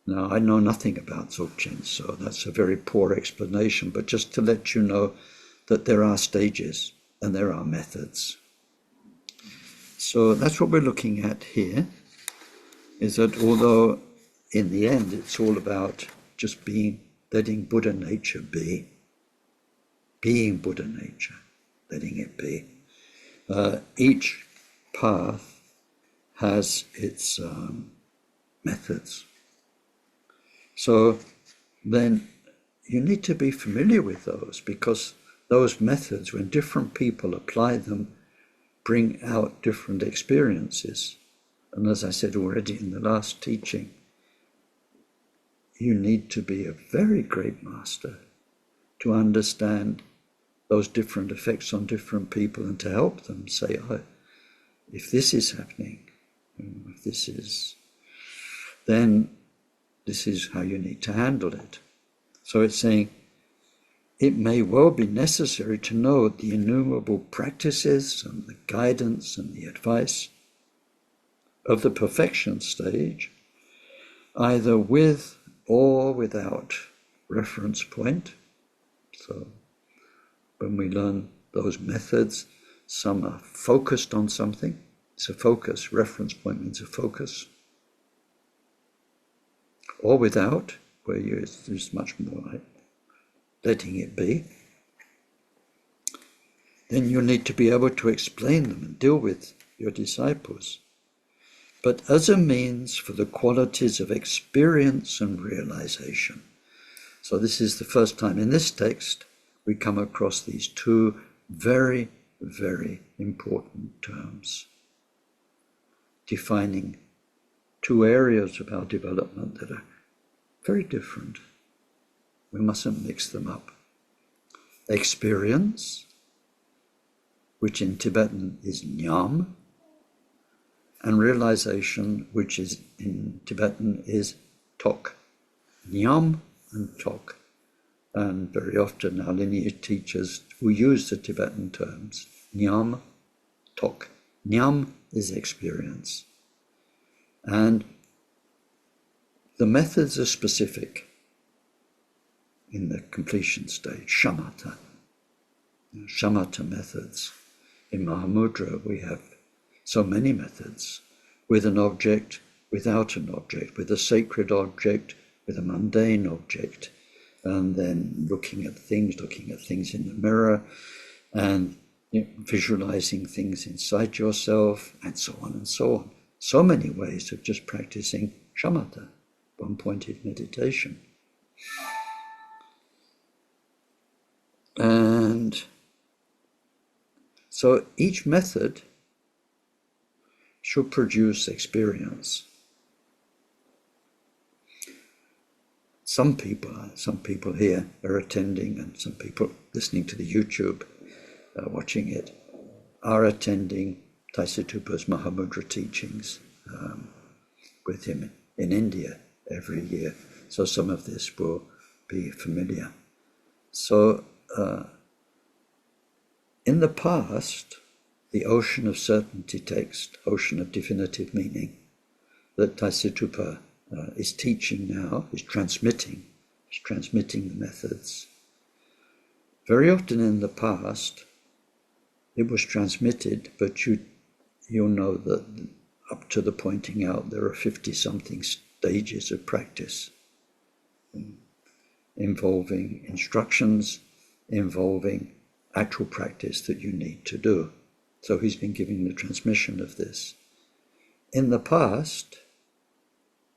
Now, I know nothing about Dzogchen, so that's a very poor explanation, but just to let you know that there are stages and there are methods. So that's what we're looking at here, is that although in the end it's all about just letting Buddha nature be, being Buddha nature, letting it be. Each path has its methods. So then you need to be familiar with those, because those methods, when different people apply them, bring out different experiences. And as I said already in the last teaching, you need to be a very great master to understand those different effects on different people and to help them say, oh, if this is happening, if this is, then this is how you need to handle it. So it's saying it may well be necessary to know the innumerable practices and the guidance and the advice of the perfection stage, either with or without reference point. So when we learn those methods, some are focused on something. It's a focus. Reference point means a focus. Or without, where it's much more like letting it be. Then you need to be able to explain them and deal with your disciples, but as a means for the qualities of experience and realization. So this is the first time in this text we come across these two very, very important terms, defining two areas of our development that are very different. We mustn't mix them up. Experience, which in Tibetan is nyam, and realization, which is in Tibetan is tok. Nyam and tok. And very often our lineage teachers who use the Tibetan terms, nyam, tok. Nyam is experience. And the methods are specific in the completion stage, shamatha. Shamatha methods. In Mahamudra we have so many methods, with an object, without an object, with a sacred object, with a mundane object, and then looking at things in the mirror, and visualizing things inside yourself, and so on and so on. So many ways of just practicing shamatha, one-pointed meditation. And so each method should produce experience. some people here are attending, and some people listening to the YouTube, watching it, are attending Taisattupa's Mahamudra teachings with him in India every year. So some of this will be familiar. So in the past, the Ocean of Certainty text, Ocean of Definitive Meaning, that Taisattupa is teaching now, is transmitting the methods. Very often in the past, it was transmitted, but you'll know that up to the pointing out, there are 50-something stages of practice involving instructions, involving actual practice that you need to do. So he's been giving the transmission of this. In the past,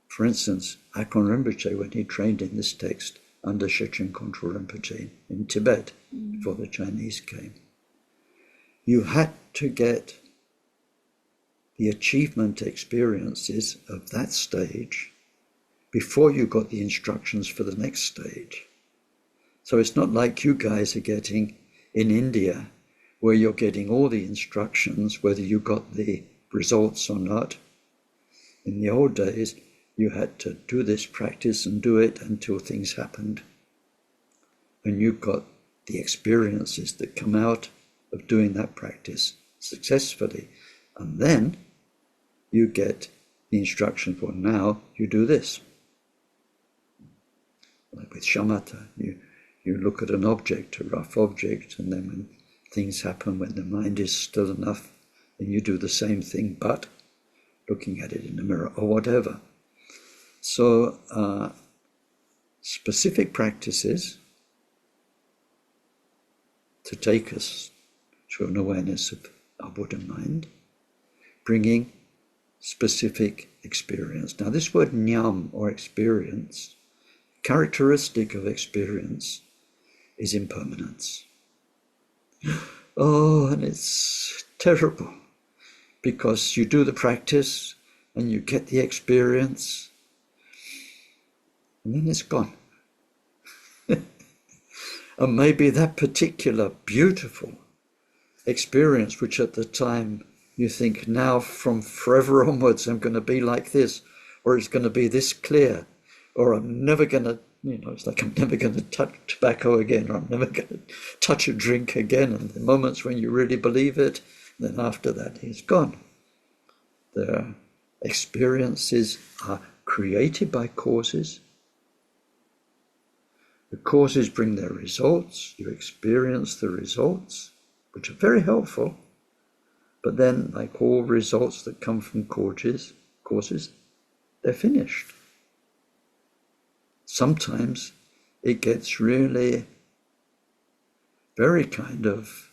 for instance, Akon Rinpoche, when he trained in this text under Shechen Kongtrul Rinpoche in Tibet, before the Chinese came, you had to get the achievement experiences of that stage before you got the instructions for the next stage. So it's not like you guys are getting in India, where you're getting all the instructions, whether you got the results or not. In the old days, you had to do this practice and do it until things happened. And you got the experiences that come out of doing that practice successfully. And then you get the instruction for, now you do this. Like with shamatha, you look at an object, a rough object, and then when things happen, when the mind is still enough, then you do the same thing, but looking at it in the mirror or whatever. So specific practices to take us to an awareness of our Buddha mind, bringing specific experience. Now this word nyam, or experience, characteristic of experience is impermanence. Oh, and it's terrible, because you do the practice and you get the experience and then it's gone. And maybe that particular beautiful experience, which at the time you think, now from forever onwards I'm going to be like this, or it's going to be this clear, or I'm never going to, it's like I'm never going to touch tobacco again, or I'm never going to touch a drink again. And the moments when you really believe it, then after that it's gone. The experiences are created by causes. The causes bring their results. You experience the results, which are very helpful. But then, like all results that come from causes, they're finished. Sometimes it gets really very kind of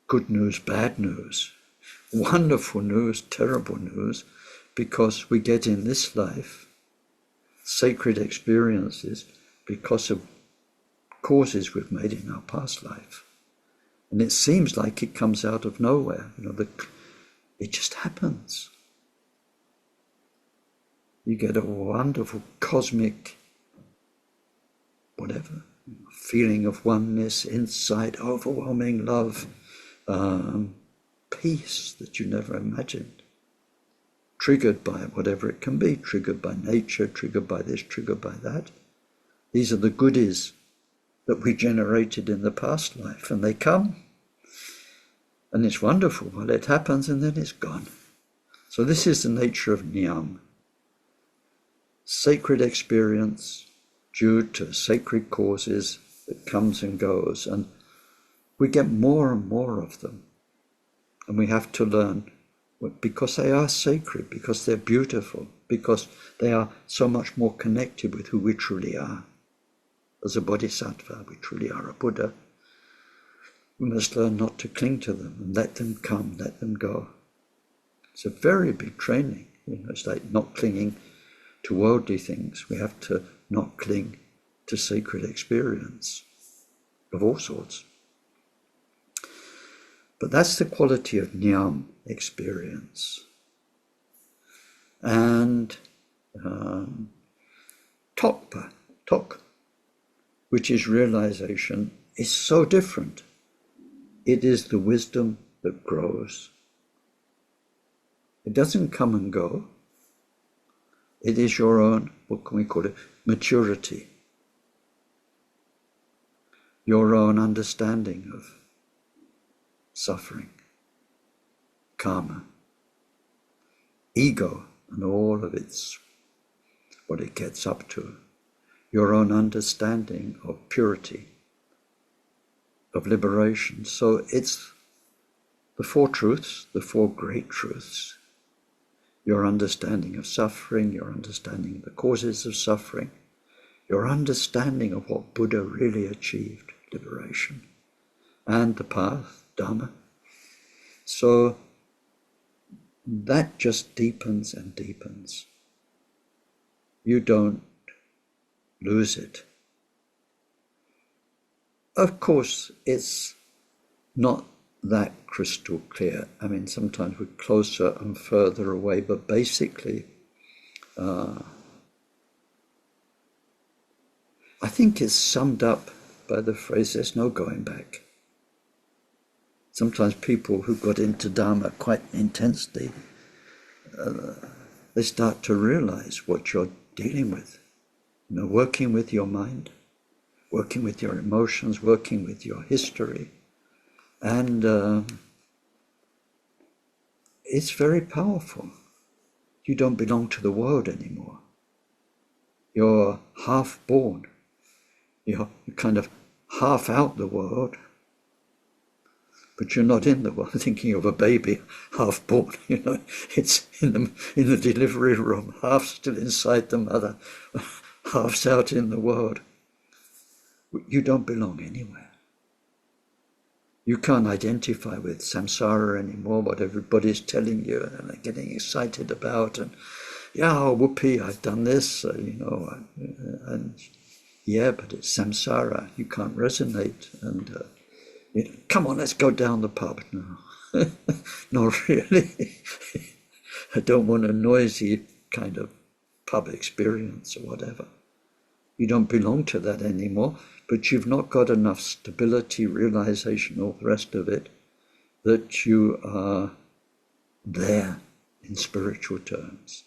good news, bad news, wonderful news, terrible news, because we get in this life sacred experiences because of causes we've made in our past life. And it seems like it comes out of nowhere. It just happens. You get a wonderful cosmic, whatever, feeling of oneness, insight, overwhelming love, peace that you never imagined. Triggered by whatever it can be, triggered by nature, triggered by this, triggered by that. These are the goodies that we generated in the past life, and they come. And it's wonderful. Well, it happens and then it's gone. So this is the nature of nyam. Sacred experience due to sacred causes that comes and goes, and we get more and more of them. And we have to learn, because they are sacred, because they're beautiful, because they are so much more connected with who we truly are. As a bodhisattva, we truly are a Buddha. We must learn not to cling to them and let them come, let them go. It's a very big training. It's like not clinging to worldly things. We have to not cling to sacred experience of all sorts. But that's the quality of nyam to tokpa, tok, which is realization, is so different. It is the wisdom that grows. It doesn't come and go. It is your own, what can we call it, maturity. Your own understanding of suffering, karma, ego and all of its, what it gets up to. Your own understanding of purity, of liberation. So it's the four truths, the four great truths. Your understanding of suffering, your understanding of the causes of suffering, your understanding of what Buddha really achieved, liberation, and the path, Dharma. So that just deepens and deepens. You don't lose it. Of course, it's not that crystal clear. I mean, sometimes we're closer and further away, but basically, I think it's summed up by the phrase, there's no going back. Sometimes people who got into Dharma quite intensely, they start to realize what you're dealing with. You know, working with your mind, working with your emotions, working with your history. And it's very powerful. You don't belong to the world anymore. You're half born. You're kind of half out the world, but you're not in the world. Thinking of a baby half born, you know, it's in the delivery room, half still inside the mother, half's out in the world. You don't belong anywhere. You can't identify with samsara anymore, what everybody's telling you and they're getting excited about, and yeah, whoopee, I've done this, you know, and yeah, but it's samsara, you can't resonate, and you know, come on, let's go down the pub. No, not really. I don't want a noisy kind of pub experience or whatever. You don't belong to that anymore, but you've not got enough stability, realization, all the rest of it, that you are there in spiritual terms.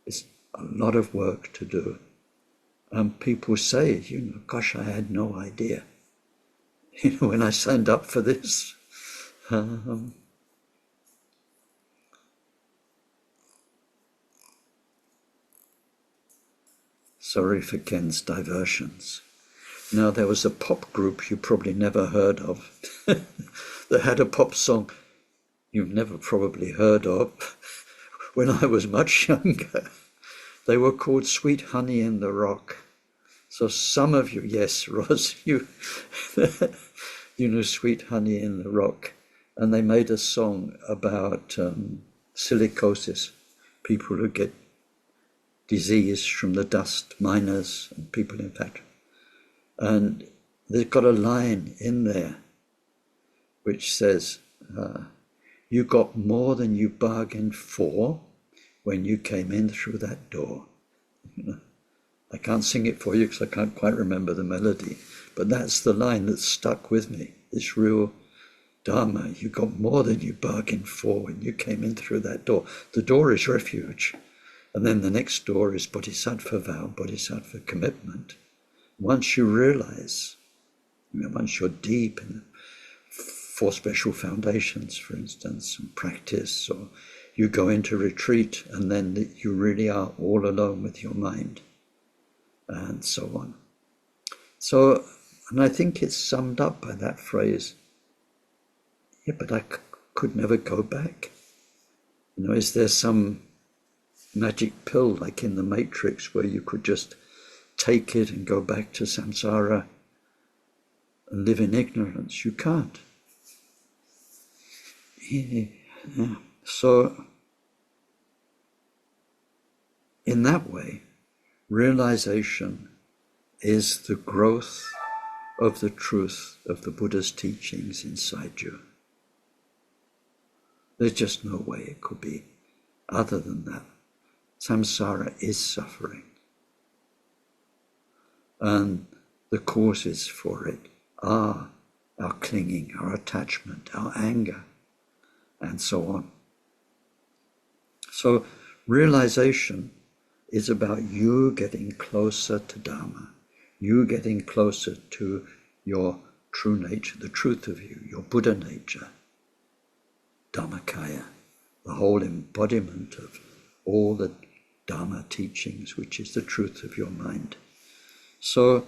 It's a lot of work to do. And people say, you know, gosh, I had no idea. You know, when I signed up for this. Sorry for Ken's diversions. Now, there was a pop group you probably never heard of that had a pop song you've never probably heard of when I was much younger. They were called Sweet Honey in the Rock. So some of you, yes, Roz, you know Sweet Honey in the Rock. And they made a song about silicosis, people who get disease from the dust, miners and people in fact. And they've got a line in there which says, you got more than you bargained for when you came in through that door. You know, I can't sing it for you because I can't quite remember the melody, but that's the line that stuck with me. It's real Dharma. You got more than you bargained for when you came in through that door. The door is refuge. And then the next door is bodhisattva vow, bodhisattva commitment. Once you realize, you know, once you're deep in the Four Special Foundations, for instance, and practice, or you go into retreat and then you really are all alone with your mind, and so on. So, and I think it's summed up by that phrase, yeah, but I could never go back. You know, is there some magic pill like in the Matrix where you could just take it and go back to samsara and live in ignorance? You can't. Yeah. So in that way, realization is the growth of the truth of the Buddha's teachings inside you. There's just no way it could be other than that. Samsara is suffering. And the causes for it are our clinging, our attachment, our anger, and so on. So realization is about you getting closer to Dharma, you getting closer to your true nature, the truth of you, your Buddha nature, Dhammakaya, the whole embodiment of all the Dharma teachings, which is the truth of your mind. So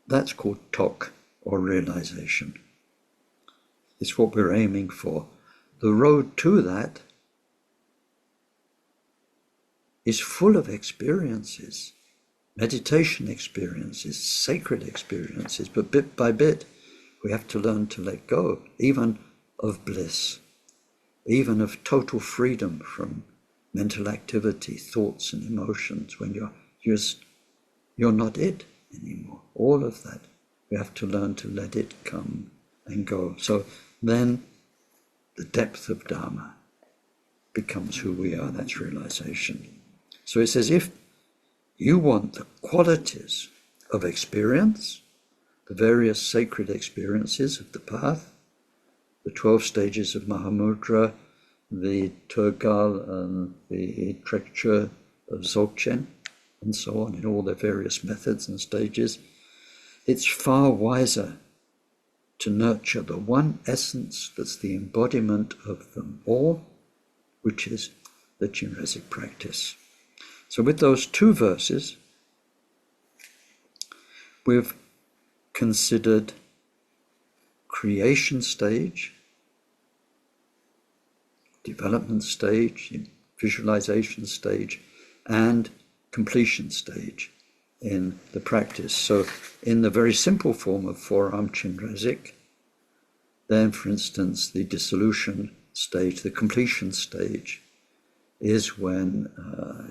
that's called tok, or realization. It's what we're aiming for. The road to that is full of experiences, meditation experiences, sacred experiences, but bit by bit we have to learn to let go, even of bliss, even of total freedom from mental activity, thoughts and emotions, when you're not it anymore. All of that, we have to learn to let it come and go. So then the depth of Dharma becomes who we are. That's realization. So it says, if you want the qualities of experience, the various sacred experiences of the path, the 12 stages of Mahamudra, the Turgal and the trek-chö of Dzogchen, and so on, in all their various methods and stages, it's far wiser to nurture the one essence that's the embodiment of them all, which is the Chinrezig practice. So with those two verses, we've considered creation stage, development stage, visualization stage, and completion stage in the practice. So in the very simple form of four-arm Chinrezig, then, for instance, the dissolution stage, the completion stage, is when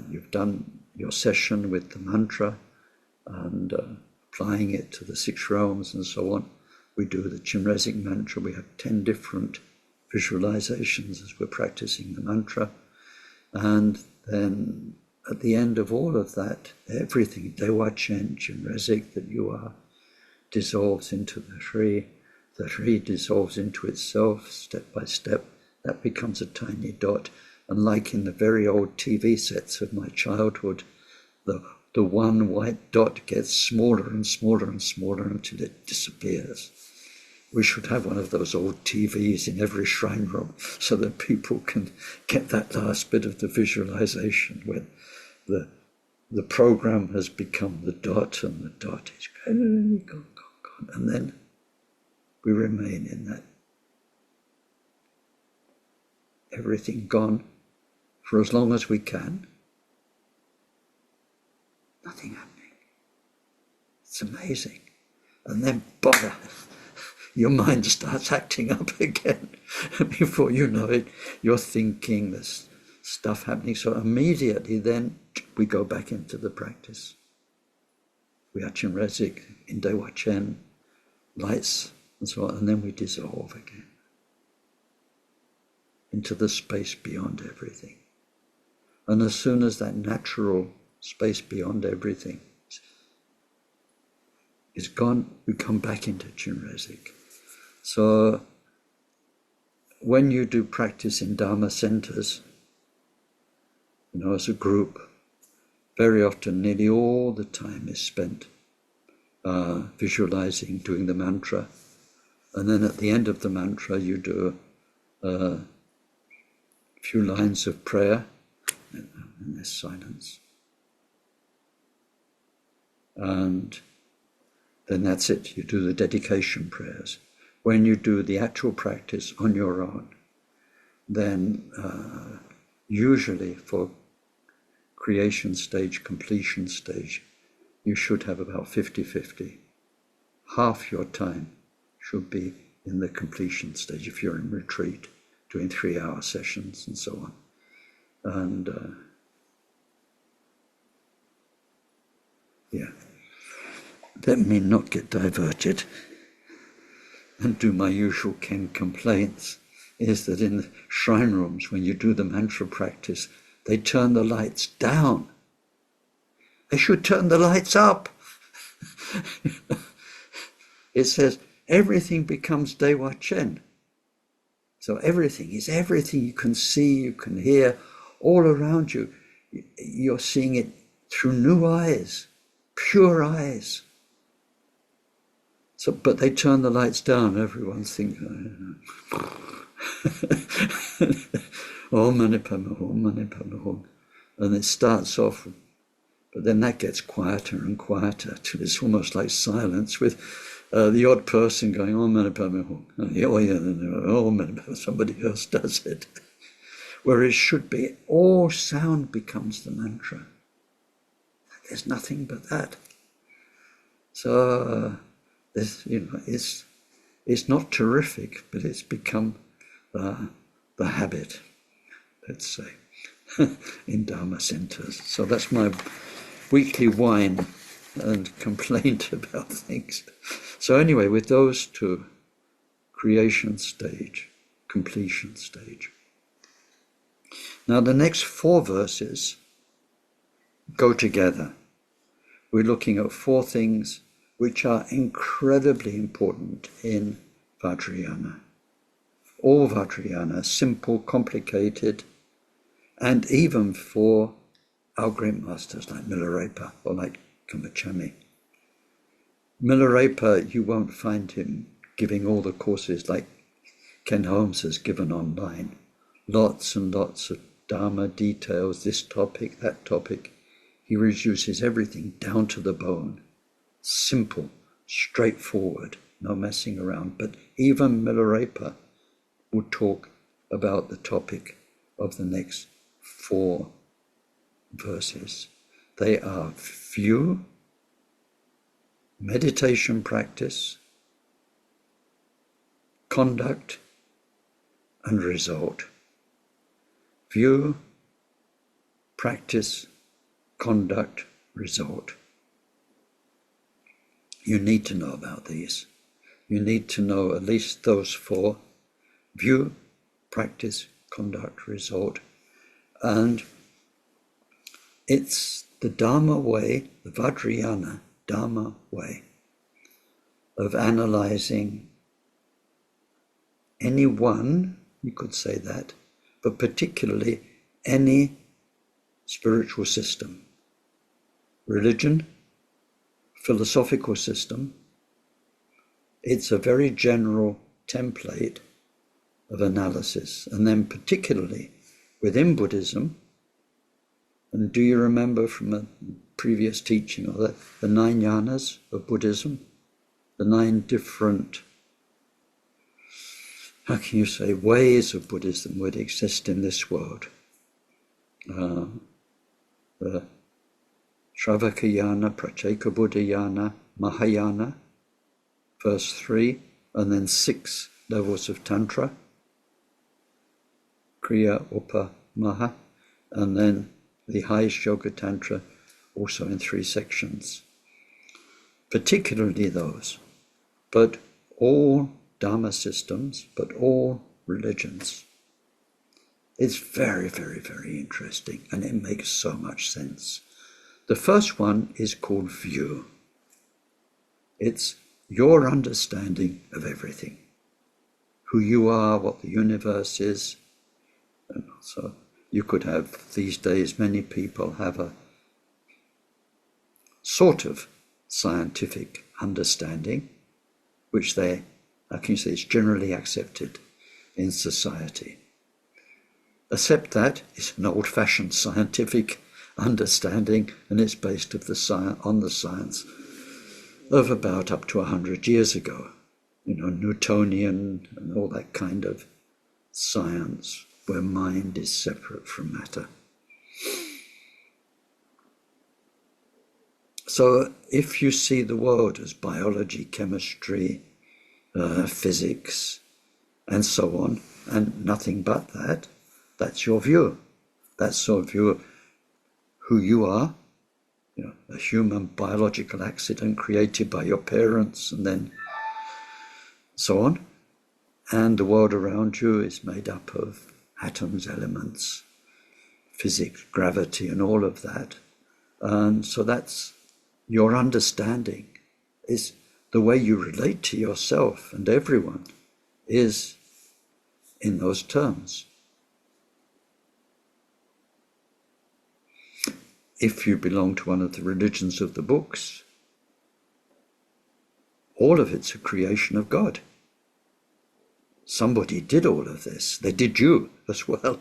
you've done your session with the mantra and applying it to the 6 realms and so on. We do the Chinrezig mantra. We have 10 different visualizations as we're practicing the mantra. And then at the end of all of that, everything, Dewa Chen, Chinrezig, that you are, dissolves into the three dissolves into itself, step by step. That becomes a tiny dot. And like in the very old TV sets of my childhood, the one white dot gets smaller and smaller and smaller until it disappears. We should have one of those old TVs in every shrine room so that people can get that last bit of the visualization when the program has become the dot and the dot is gone. And then we remain in that. Everything gone for as long as we can. Nothing happening. It's amazing. And then, bother, your mind starts acting up again. Before you know it, you're thinking there's stuff happening. So immediately then we go back into the practice. We are Chinrezig in Dewa Chen, lights and so on, and then we dissolve again into the space beyond everything. And as soon as that natural space beyond everything is gone, we come back into Chinrezig. So when you do practice in Dharma centers, as a group, very often, nearly all the time is spent visualizing, doing the mantra. And then at the end of the mantra, you do a few lines of prayer, and there's silence. And then that's it. You do the dedication prayers. When you do the actual practice on your own, then usually for creation stage, completion stage, you should have about 50-50. Half your time should be in the completion stage if you're in retreat, doing 3-hour sessions and so on. And let me not get diverted and do my usual complaints, is that in the shrine rooms, when you do the mantra practice, they turn the lights down. They should turn the lights up. It says everything becomes Dewa Chen. So everything is everything you can see, you can hear, all around you. You're seeing it through new eyes, pure eyes. So, but they turn the lights down. Everyone's thinking, Om Mani Padme Hum, Om Mani Padme Hum, and it starts off. But then that gets quieter and quieter till it's almost like silence, with the odd person going, "Oh, Mani Padme Hum." Oh, yeah, somebody else does it. Where it should be, all sound becomes the mantra. There's nothing but that. So this, it's not terrific, but it's become the habit, let's say, in Dharma centers. So that's my weekly whine and complaint about things. So anyway, with those two, creation stage, completion stage. Now the next 4 verses go together. We're looking at 4 things which are incredibly important in Vajarayana. All Vajarayana, simple, complicated, and even for our great masters like Milarepa or like Karma Chamé. Milarepa, you won't find him giving all the courses like Ken Holmes has given online. Lots and lots of Dharma details, this topic, that topic. He reduces everything down to the bone. Simple, straightforward, no messing around. But even Milarepa would talk about the topic of the next 4 verses. They are view, meditation practice, conduct, and result. View, practice, conduct, result. You need to know about these. You need to know at least those 4. View, practice, conduct, result. And it's the Dharma way, the Vajrayana Dharma way of analyzing any one, you could say that, but particularly any spiritual system, religion, philosophical system. It's a very general template of analysis. And then particularly within Buddhism, and do you remember from a previous teaching of the 9 jhanas of Buddhism? The 9 different, how can you say, ways of Buddhism would exist in this world. The Shravakayana, Pratyeka-Buddhayana, Mahayana, verse 3, and then 6 levels of Tantra, Kriya, Upa, Maha, and then the highest Yoga Tantra, also in 3 sections. Particularly those, but all Dharma systems, but all religions. It's very, very, very interesting, and it makes so much sense. The first one is called view. It's your understanding of everything. Who you are, what the universe is. And so you could have, these days, many people have a sort of scientific understanding, which I can say is generally accepted in society. Except that it's an old-fashioned scientific understanding, and it's based on the science of about up to 100 years ago. Newtonian and all that kind of science where mind is separate from matter. So if you see the world as biology, chemistry, physics, and so on, and nothing but that, that's your view. That's your view of who you are, a human biological accident created by your parents and then so on. And the world around you is made up of atoms, elements, physics, gravity, and all of that. And so that's your understanding is the way you relate to yourself and everyone is in those terms. If you belong to one of the religions of the books, all of it's a creation of God. Somebody did all of this. They did you as well.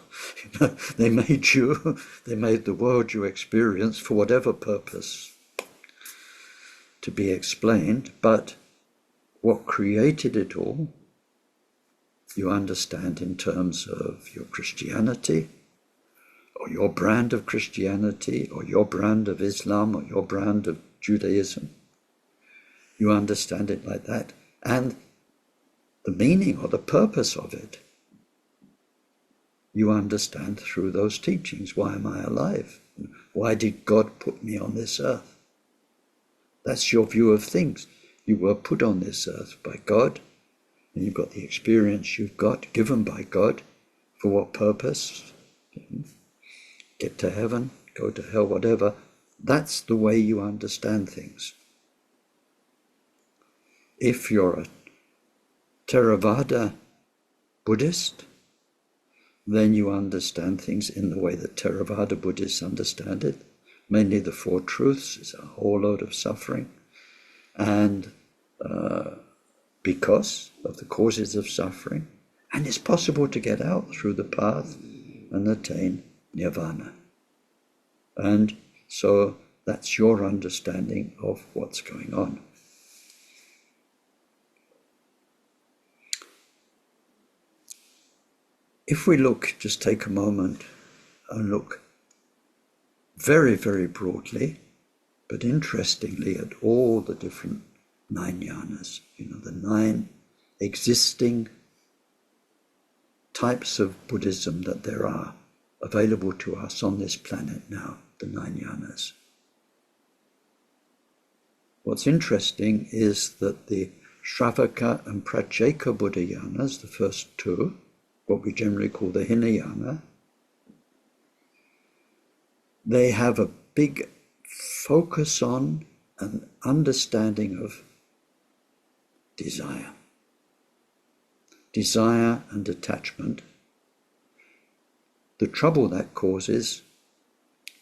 They made you, they made the world you experience for whatever purpose to be explained, but what created it all, you understand in terms of your Christianity, or your brand of Christianity, or your brand of Islam, or your brand of Judaism. You understand it like that. And the meaning or the purpose of it, you understand through those teachings. Why am I alive? Why did God put me on this earth? That's your view of things. You were put on this earth by God, and you've got the experience you've got, given by God. For what purpose? Get to heaven, go to hell, whatever. That's the way you understand things. If you're a Theravada Buddhist, then you understand things in the way that Theravada Buddhists understand it. Mainly the Four Truths is a whole load of suffering. And because of the causes of suffering, and it's possible to get out through the path and attain nirvana. And so that's your understanding of what's going on. If we look, just take a moment and look very, very broadly, but interestingly at all the different 9 jhanas, the 9 existing types of Buddhism that there are available to us on this planet now, the 9 jhanas. What's interesting is that the Shravaka and Pratyeka Buddha jhanas, the first 2, what we generally call the Hinayana, they have a big focus on an understanding of desire. Desire and attachment, the trouble that causes,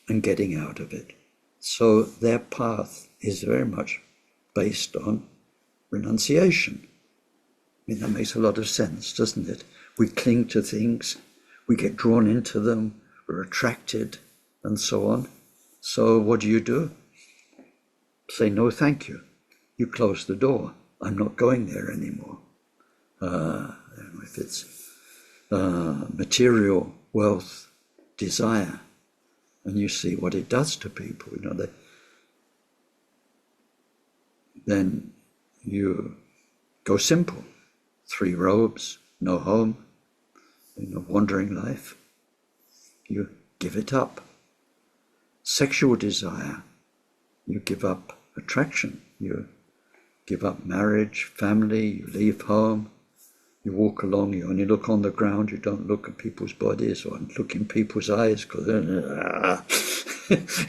and getting out of it. So their path is very much based on renunciation. I mean, that makes a lot of sense, doesn't it? We cling to things, we get drawn into them, we're attracted, and so on. So what do? Say no thank you. You close the door. I'm not going there anymore. If it's material, wealth, desire, and you see what it does to people, then you go simple. 3 robes, no home, wandering life. You give it up. Sexual desire, you give up attraction. You give up marriage, family, you leave home. You walk along, you only look on the ground, you don't look at people's bodies or look in people's eyes, because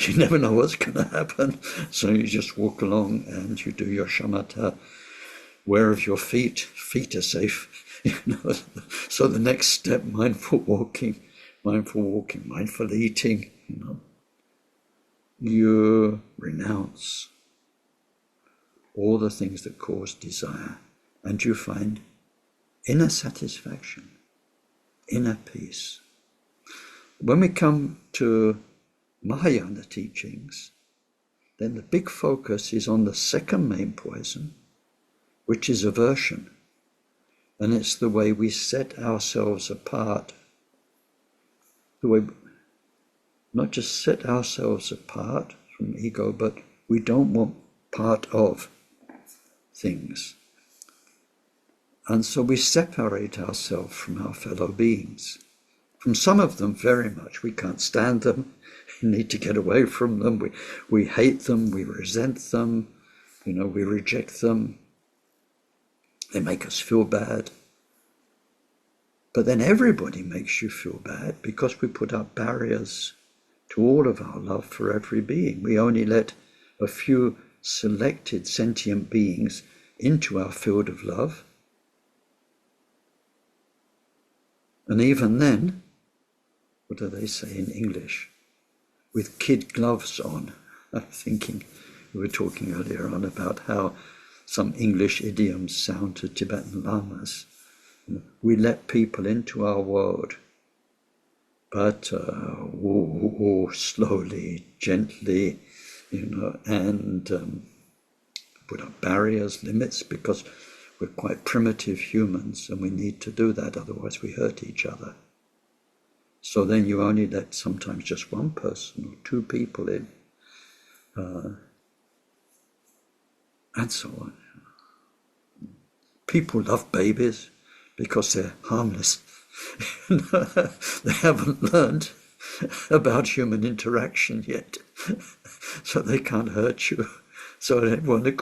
you never know what's going to happen. So you just walk along and you do your shamatha. Where of your feet? Feet are safe. So the next step, mindful walking, mindful eating. You renounce all the things that cause desire, and you find inner satisfaction, inner peace. When we come to Mahayana teachings, then the big focus is on the second main poison, which is aversion. And it's the way we set ourselves apart, the way not just set ourselves apart from ego, but we don't want part of things. And so we separate ourselves from our fellow beings. From some of them very much. We can't stand them. We need to get away from them. We hate them. We resent them. We reject them. They make us feel bad. But then everybody makes you feel bad because we put up barriers to all of our love for every being. We only let a few selected sentient beings into our field of love. And even then, what do they say in English? With kid gloves on. I'm thinking, we were talking earlier on about how some English idioms sound to Tibetan lamas. We let people into our world, but slowly, gently, and put up barriers, limits, because we're quite primitive humans and we need to do that, otherwise we hurt each other. So then you only let sometimes just one person or two people in, and so on. People love babies because they're harmless. They haven't learned about human interaction yet, so they can't hurt you. So they want a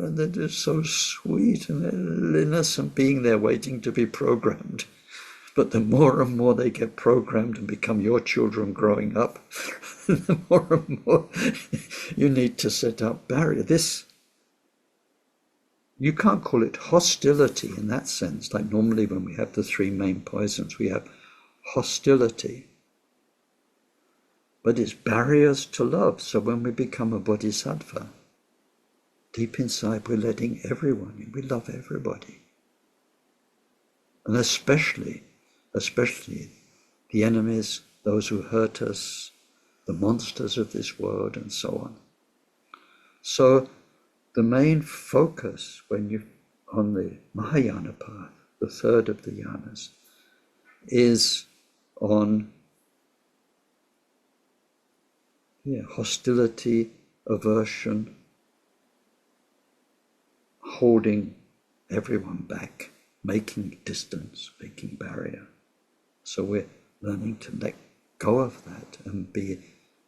and they're just so sweet and innocent being there waiting to be programmed. But the more and more they get programmed and become your children growing up, the more and more you need to set up barriers. You can't call it hostility in that sense. Like normally when we have the three main poisons, we have hostility. But it's barriers to love. So when we become a bodhisattva, deep inside we're letting everyone in. We love everybody. And especially the enemies, those who hurt us, the monsters of this world, and so on. So the main focus when you on the Mahayana path, the third of the yanas, is on hostility, aversion, holding everyone back, making distance, making barrier. So we're learning to let go of that and be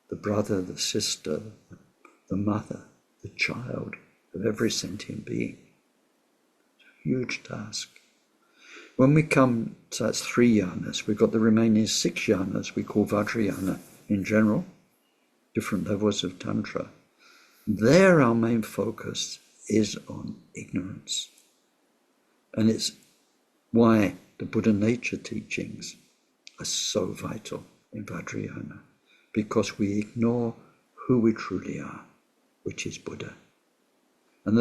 the brother, the sister, the mother, the child of every sentient being. It's a huge task. When we come to that's 3 yanas, we've got the remaining 6 yanas we call Vajarayana in general, different levels of tantra. There our main focus is on ignorance. And it's why the Buddha nature teachings are so vital in Vajarayana, because we ignore who we truly are, which is Buddha. And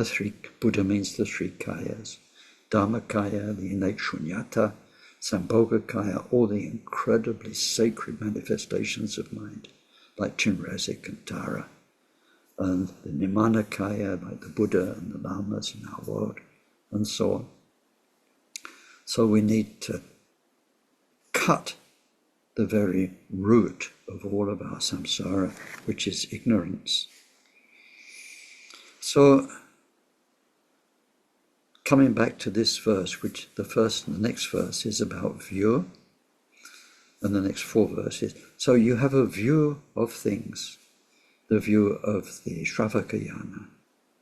Buddha means the 3 kayas. Dharmakaya, the innate shunyata, Sambhogakaya, all the incredibly sacred manifestations of mind, like Chinrezig and Tara, and the Nimanakaya, like the Buddha and the Lamas in our world, and so on. So we need to cut the very root of all of our samsara, which is ignorance. So, coming back to this verse, which the next verse is about view, and the next 4 verses. So you have a view of things, the view of the Shravakayana,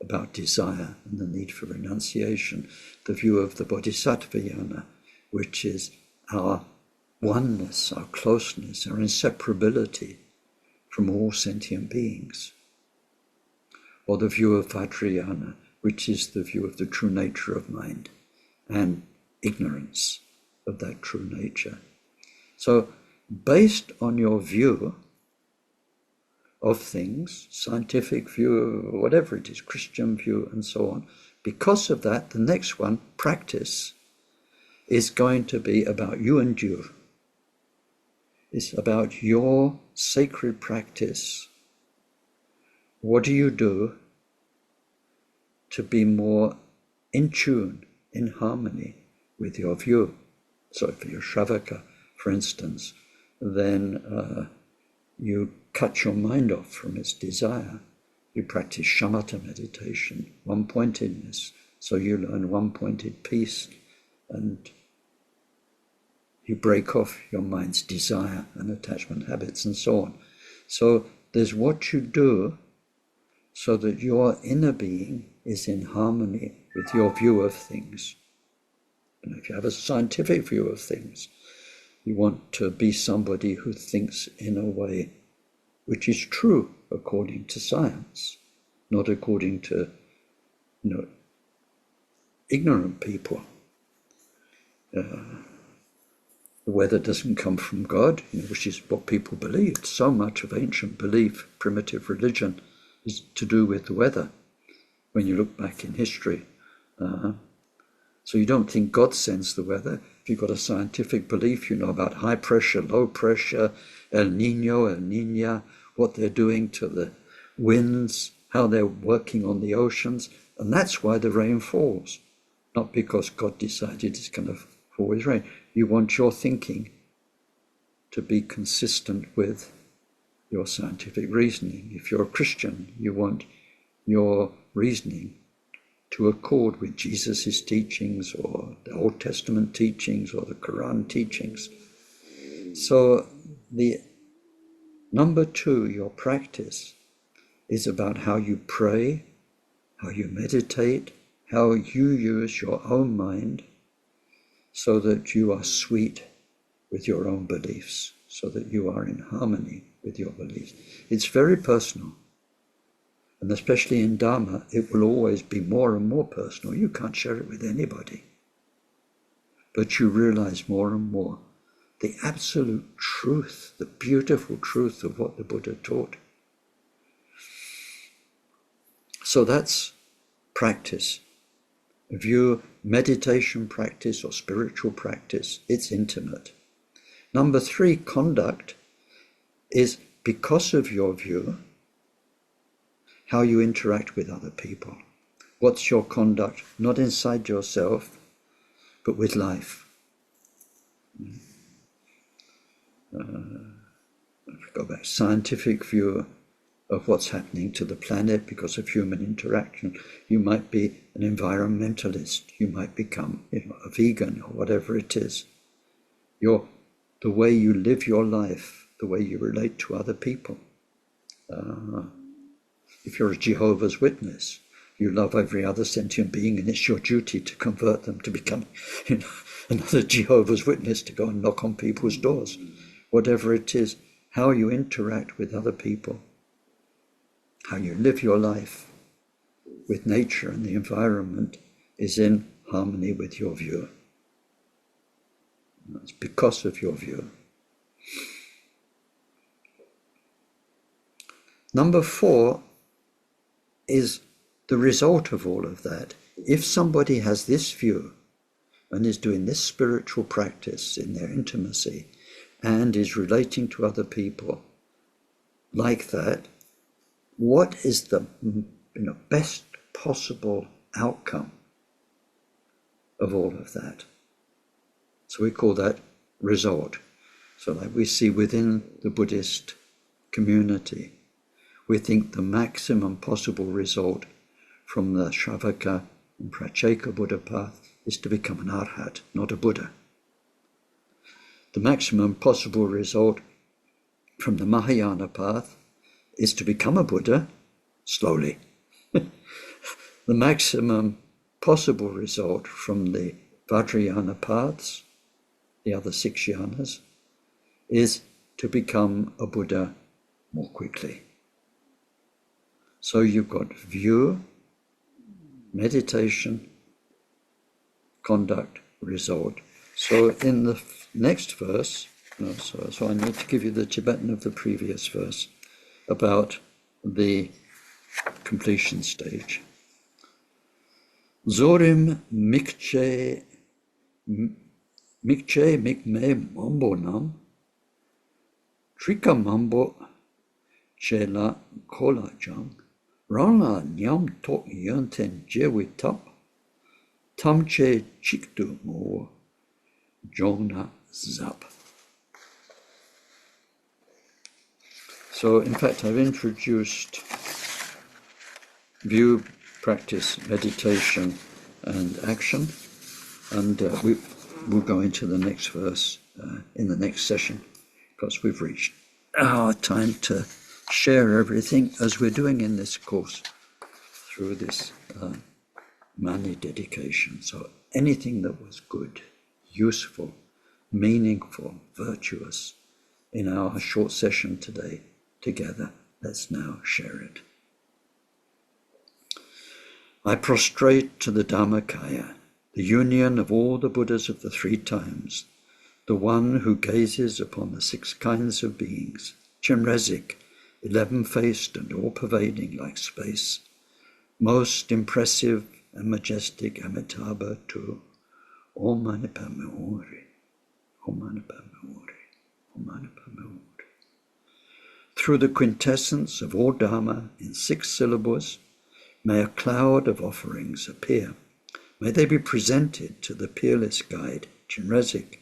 about desire and the need for renunciation, the view of the Bodhisattvayana, which is our oneness, our closeness, our inseparability from all sentient beings, or the view of Vajrayana, which is the view of the true nature of mind and ignorance of that true nature. So, based on your view of things, scientific view, whatever it is, Christian view, and so on, because of that, the next one, practice, is going to be about you and you. It's about your sacred practice. What do you do to be more in tune, in harmony with your view? So if you're Shravaka, for instance, then you cut your mind off from its desire. You practice shamatha meditation, one-pointedness. So you learn one-pointed peace, and you break off your mind's desire and attachment habits and so on. So there's what you do so that your inner being is in harmony with your view of things. And if you have a scientific view of things, you want to be somebody who thinks in a way which is true according to science, not according to, ignorant people. The weather doesn't come from God, which is what people believed. So much of ancient belief, primitive religion, is to do with the weather, when you look back in history. So you don't think God sends the weather. If you've got a scientific belief, you know about high pressure, low pressure, El Niño, El Niña, what they're doing to the winds, how they're working on the oceans, and that's why the rain falls. Not because God decided it's going to fall with rain. You want your thinking to be consistent with your scientific reasoning. If you're a Christian, you want your reasoning to accord with Jesus' teachings or the Old Testament teachings or the Quran teachings. So the number 2, your practice, is about how you pray, how you meditate, how you use your own mind so that you are sweet with your own beliefs, so that you are in harmony with your beliefs. It's very personal. And especially in Dharma, it will always be more and more personal. You can't share it with anybody. But you realize more and more the absolute truth, the beautiful truth of what the Buddha taught. So that's practice. If you meditation practice or spiritual practice, it's intimate. Number 3, conduct, is because of your view, how you interact with other people. What's your conduct, not inside yourself, but with life? Go back, scientific view of what's happening to the planet because of human interaction. You might be an environmentalist. You might become, a vegan or whatever it is. The way you live your life, the way you relate to other people. If you're a Jehovah's Witness, you love every other sentient being, and it's your duty to convert them to become, another Jehovah's Witness, to go and knock on people's doors. Whatever it is, how you interact with other people, how you live your life with nature and the environment is in harmony with your view. It's because of your view. Number 4 is the result of all of that. If somebody has this view and is doing this spiritual practice in their intimacy and is relating to other people like that, what is the best possible outcome of all of that? So we call that result. So like we see within the Buddhist community, we think the maximum possible result from the Shravaka and Pratyeka Buddha path is to become an Arhat, not a Buddha. The maximum possible result from the Mahayana path is to become a Buddha slowly. The maximum possible result from the Vajarayana paths, the other 6 yanas, is to become a Buddha more quickly. So you've got view, meditation, conduct, result. So in the next verse, so I need to give you the Tibetan of the previous verse about the completion stage. Zorim mikche mikme mambo nam trika mambo chela kola jang rana nyam tok yanten jewi tap tamche chikdu mo jona zap. So in fact I've introduced view, practice, meditation and action, and we'll go into the next verse in the next session, because we've reached our time to share everything as we're doing in this course through this Mani dedication. So anything that was good, useful, meaningful, virtuous in our short session today together, let's now share it. I prostrate to the Dharmakaya, the union of all the Buddhas of the 3 times, the one who gazes upon the 6 kinds of beings, Chenrezig, 11-faced and all-pervading like space, most impressive and majestic Amitabha too. Om Mani Padme Huri, Om Mani Padme Huri, Om Mani Padme Huri. Through the quintessence of all Dharma in 6 syllables, may a cloud of offerings appear. May they be presented to the peerless guide, Chenrezig,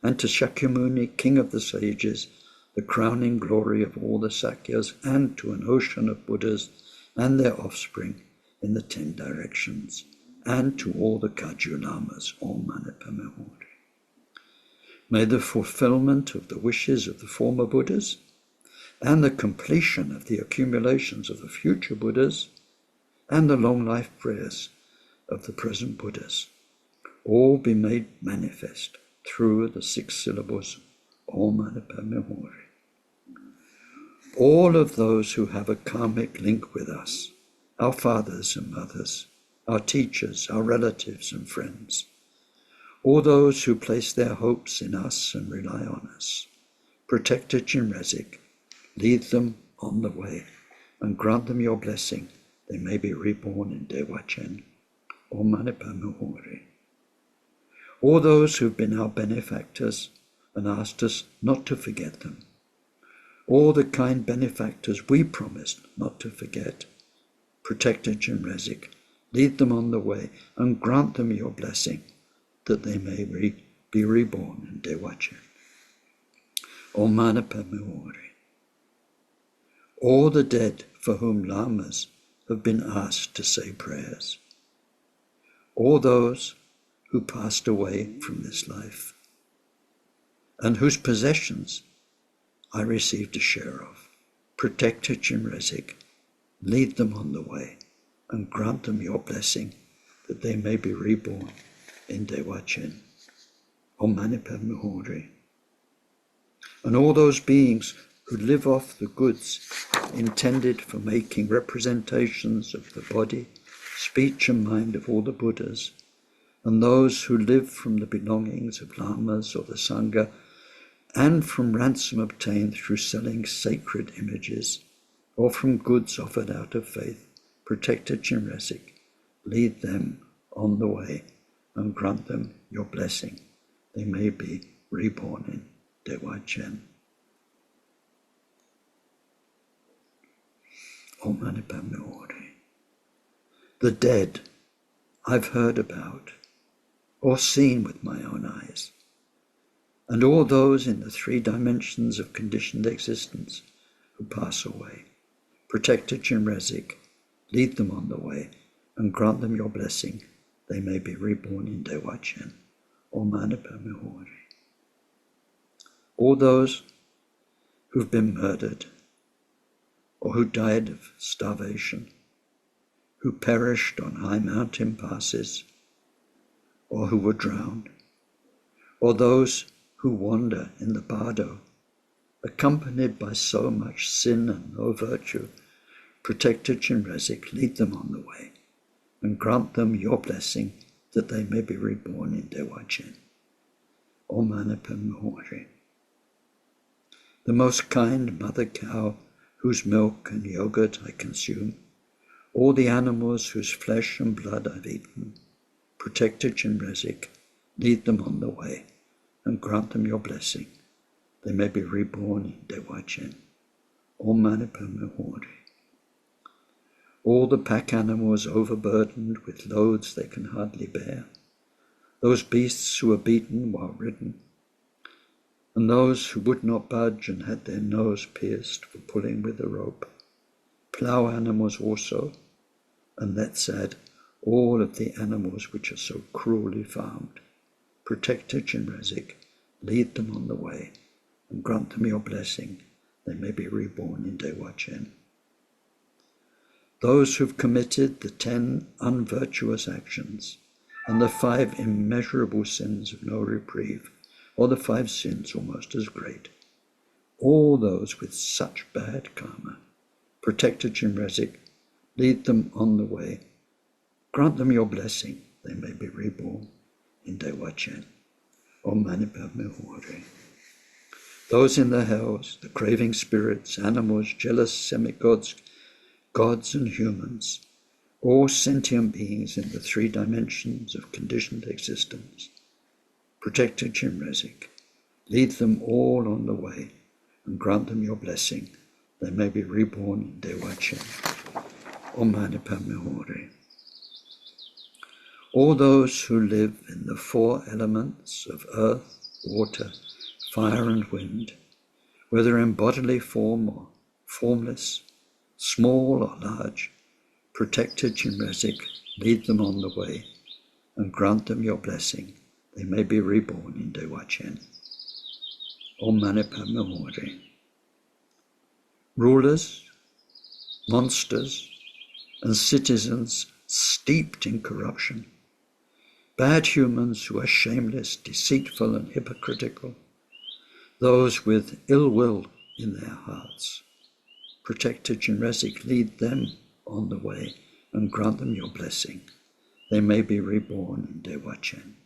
and to Shakyamuni, king of the sages, the crowning glory of all the Sakyas, and to an ocean of Buddhas and their offspring in the 10 directions, and to all the Kagyu Lamas, Om Mani Padme Huri. May the fulfillment of the wishes of the former Buddhas and the completion of the accumulations of the future Buddhas and the long life prayers of the present Buddhas all be made manifest through the 6 syllables Om Mani Padme Huri. All of those who have a karmic link with us, our fathers and mothers, our teachers, our relatives and friends, all those who place their hopes in us and rely on us, Protector Chenrezig, lead them on the way and grant them your blessing. They may be reborn in Dzogchen. Om Mani Padme Huri. All those who've been our benefactors and asked us not to forget them. All the kind benefactors we promised not to forget. Protector Chenrezig, lead them on the way and grant them your blessing that they may be reborn in Dzogchen. Om Mani Padme Huri. All the dead for whom lamas have been asked to say prayers. All those who passed away from this life and whose possessions I received a share of. Protector Chenrezig, lead them on the way and grant them your blessing that they may be reborn in Dzogchen. Om Mani Padme Huri. And all those beings who live off the goods intended for making representations of the body, speech and mind of all the Buddhas, and those who live from the belongings of lamas or the Sangha, and from ransom obtained through selling sacred images, or from goods offered out of faith, Protector Chenrezig, lead them on the way and grant them your blessing. They may be reborn in Dzogchen. Om Mani Padme Huri. The dead I've heard about or seen with my own eyes, and all those in the 3 dimensions of conditioned existence who pass away. Protector Chenrezig, lead them on the way and grant them your blessing. They may be reborn in Dzogchen. Om Mani Padme Huri. All those who've been murdered or who died of starvation, who perished on high mountain passes, or who were drowned, or those who wander in the bardo, accompanied by so much sin and no virtue, Protector Chenrezig, lead them on the way and grant them your blessing that they may be reborn in Dzogchen. Om Mani Padme Huri. The most kind mother cow whose milk and yogurt I consume, all the animals whose flesh and blood I've eaten, Protector Chenrezig, lead them on the way and grant them your blessing. They may be reborn in Dzogchen. Om Mani Padme Huri. All the pack animals overburdened with loads they can hardly bear, those beasts who were beaten while ridden, and those who would not budge and had their nose pierced for pulling with a rope, plough animals also, and let's add all of the animals which are so cruelly farmed. Protector Chenrezig, lead them on the way and grant them your blessing. They may be reborn in Dzogchen. Those who've committed the 10 unvirtuous actions and the 5 immeasurable sins of no reprieve, or the 5 sins almost as great, all those with such bad karma, Protector Chenrezig, lead them on the way Grant them your blessing, they may be reborn in Dzogchen. Om Mani Padme Hum. Those in the hells, the craving spirits, animals, jealous semi-gods, gods and humans, all sentient beings in the 3 dimensions of conditioned existence, Protector Chinrezig, lead them all on the way and grant them your blessing. They may be reborn in Dzogchen. Om Mani Padme Hum. All those who live in the 4 elements of earth, water, fire and wind, whether in bodily form or formless, small or large, Protector Chinrezig, lead them on the way and grant them your blessing. They may be reborn in Dzogchen. Om Mani Padme Hum. Rulers, monsters, and citizens steeped in corruption, bad humans who are shameless, deceitful, and hypocritical, those with ill will in their hearts, Protector Chinrezig, lead them on the way and grant them your blessing. They may be reborn in Dzogchen.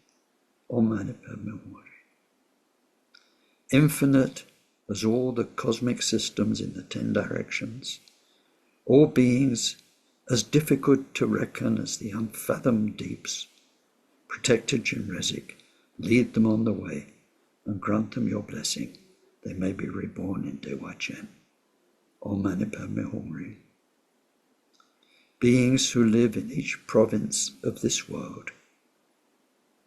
Om Mani Padme Hum. Infinite as all the cosmic systems in the 10 directions, all beings as difficult to reckon as the unfathomed deeps, Protector Chinrezig, lead them on the way and grant them your blessing. They may be reborn in Dzogchen. Om Mani Padme Hum. Beings who live in each province of this world,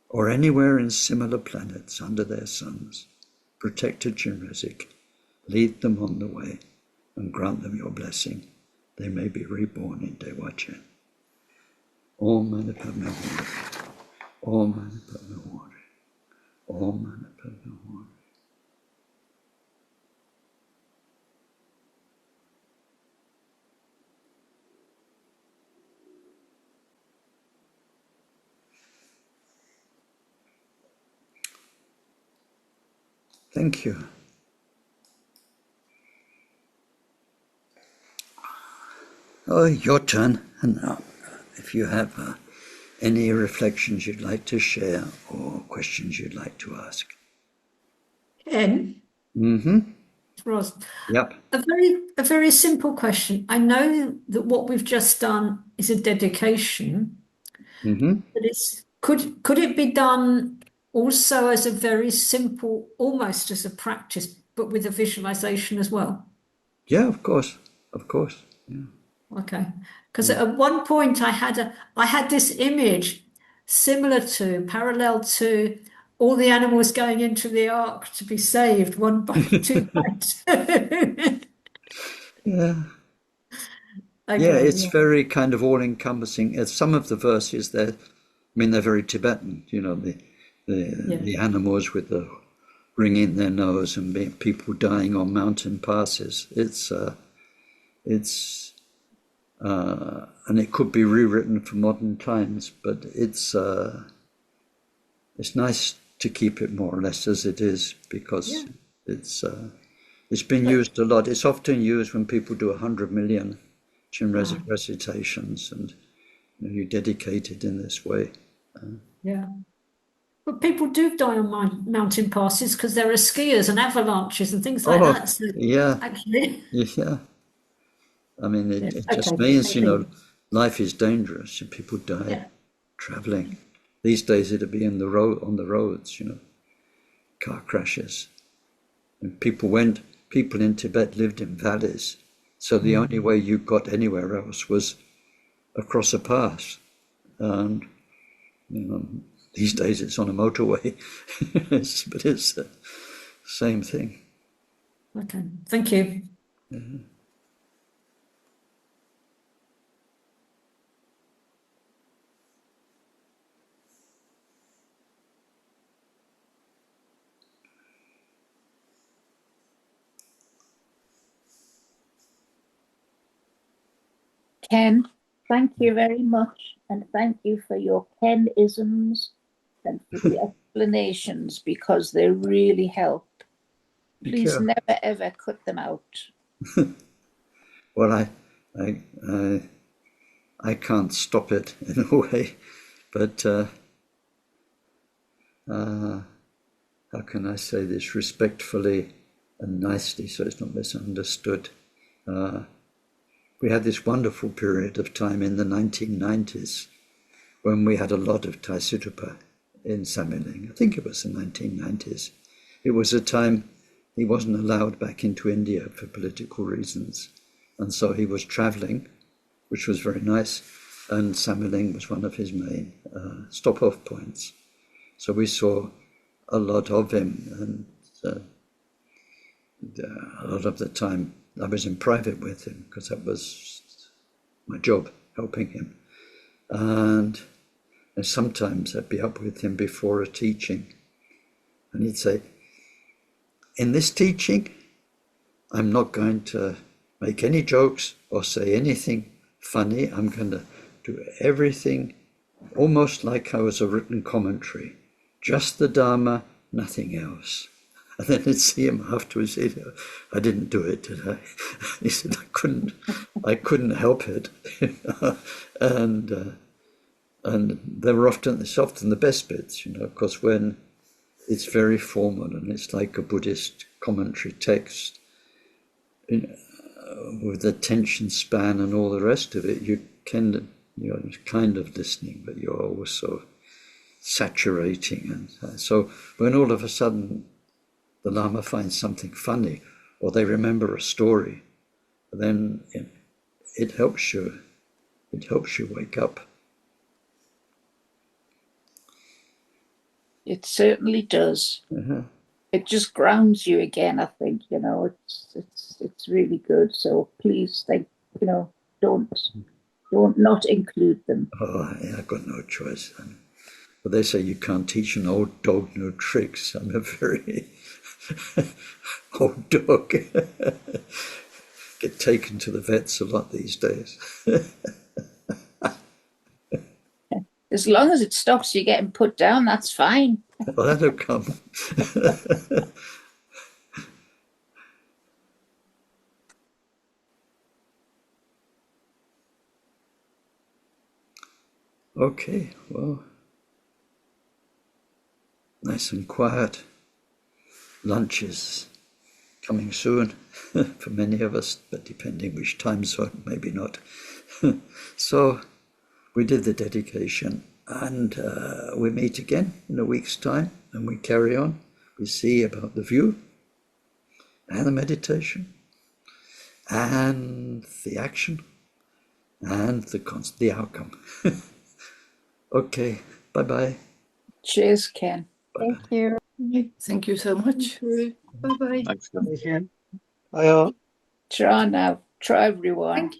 or anywhere in similar planets under their suns, Protector Chinrezig, lead them on the way and grant them your blessing. They may be reborn in Dzogchen. Om Mani Padme Hum. Om Mani Padme Hum. Om Mani Padme Hum. Thank you. Oh, your turn. And now, if you have any reflections you'd like to share or questions you'd like to ask. Ken? Mm-hmm. Ross. Yep. A very simple question. I know that what we've just done is a dedication, Mm-hmm. but could it be done also as a very simple, almost as a practice, but with a visualization as well? Yeah, of course. Of course. Yeah. Okay. Because at one point I had this image parallel to all the animals going into the ark to be saved one by two by two. Yeah. Okay, Yeah, it's yeah. very kind of all-encompassing. Some of the verses there, I mean, they're very Tibetan. You know, the animals with the ring in their nose and people dying on mountain passes. And it could be rewritten for modern times, but it's nice to keep it more or less as it is because it's been used a lot. It's often used when people do 100 million Chinrezig recitations, and you dedicate it in this way. Yeah. But people do die on mountain passes because there are skiers and avalanches and things like that. So yeah, actually, yeah. I mean, it just okay. means, life is dangerous and people die traveling. These days it'd be on the roads, car crashes. And people in Tibet lived in valleys. So the only way you got anywhere else was across a pass. And, these days it's on a motorway, but it's the same thing. Okay, thank you. Mm-hmm. Ken, thank you very much, and thank you for your Ken-isms and for the explanations, because they really help. Please never ever cut them out. Well, I can't stop it in a way, but how can I say this respectfully and nicely so it's not misunderstood? We had this wonderful period of time in the 1990s when we had a lot of Taisutapa in Samiling. I think it was the 1990s. It was a time he wasn't allowed back into India for political reasons. And so he was traveling, which was very nice. And Samiling was one of his main stop-off points. So we saw a lot of him. And a lot of the time I was in private with him because that was my job, helping him. And sometimes I'd be up with him before a teaching. And he'd say, in this teaching, I'm not going to make any jokes or say anything funny. I'm going to do everything almost like I was a written commentary. Just the Dharma, nothing else. And then I'd see him afterwards say, I didn't do it, did I? He said, I couldn't help it. And they were often the best bits, of course, when it's very formal and it's like a Buddhist commentary text, with attention span and all the rest of it, you're kind of listening, but you're also saturating. And so when all of a sudden the Lama finds something funny, or they remember a story, then it helps you wake up. It certainly does. Uh-huh. It just grounds you again, I think, it's really good. So please don't not include them. Oh, I've got no choice. But they say you can't teach an old dog no tricks. I'm a very old dog. Get taken to the vets a lot these days. As long as it stops you getting put down, that's fine. Well, that'll come. Okay, well, nice and quiet. Lunch is coming soon for many of us, but depending which time zone, maybe not. So we did the dedication, and we meet again in a week's time, and we carry on. We see about the view and the meditation and the action and the outcome. Okay, bye-bye. Cheers, Ken. Bye-bye. Thank you. Thank you so much. Bye bye. Thanks, Ken. Try now. Try, everyone. Thank you.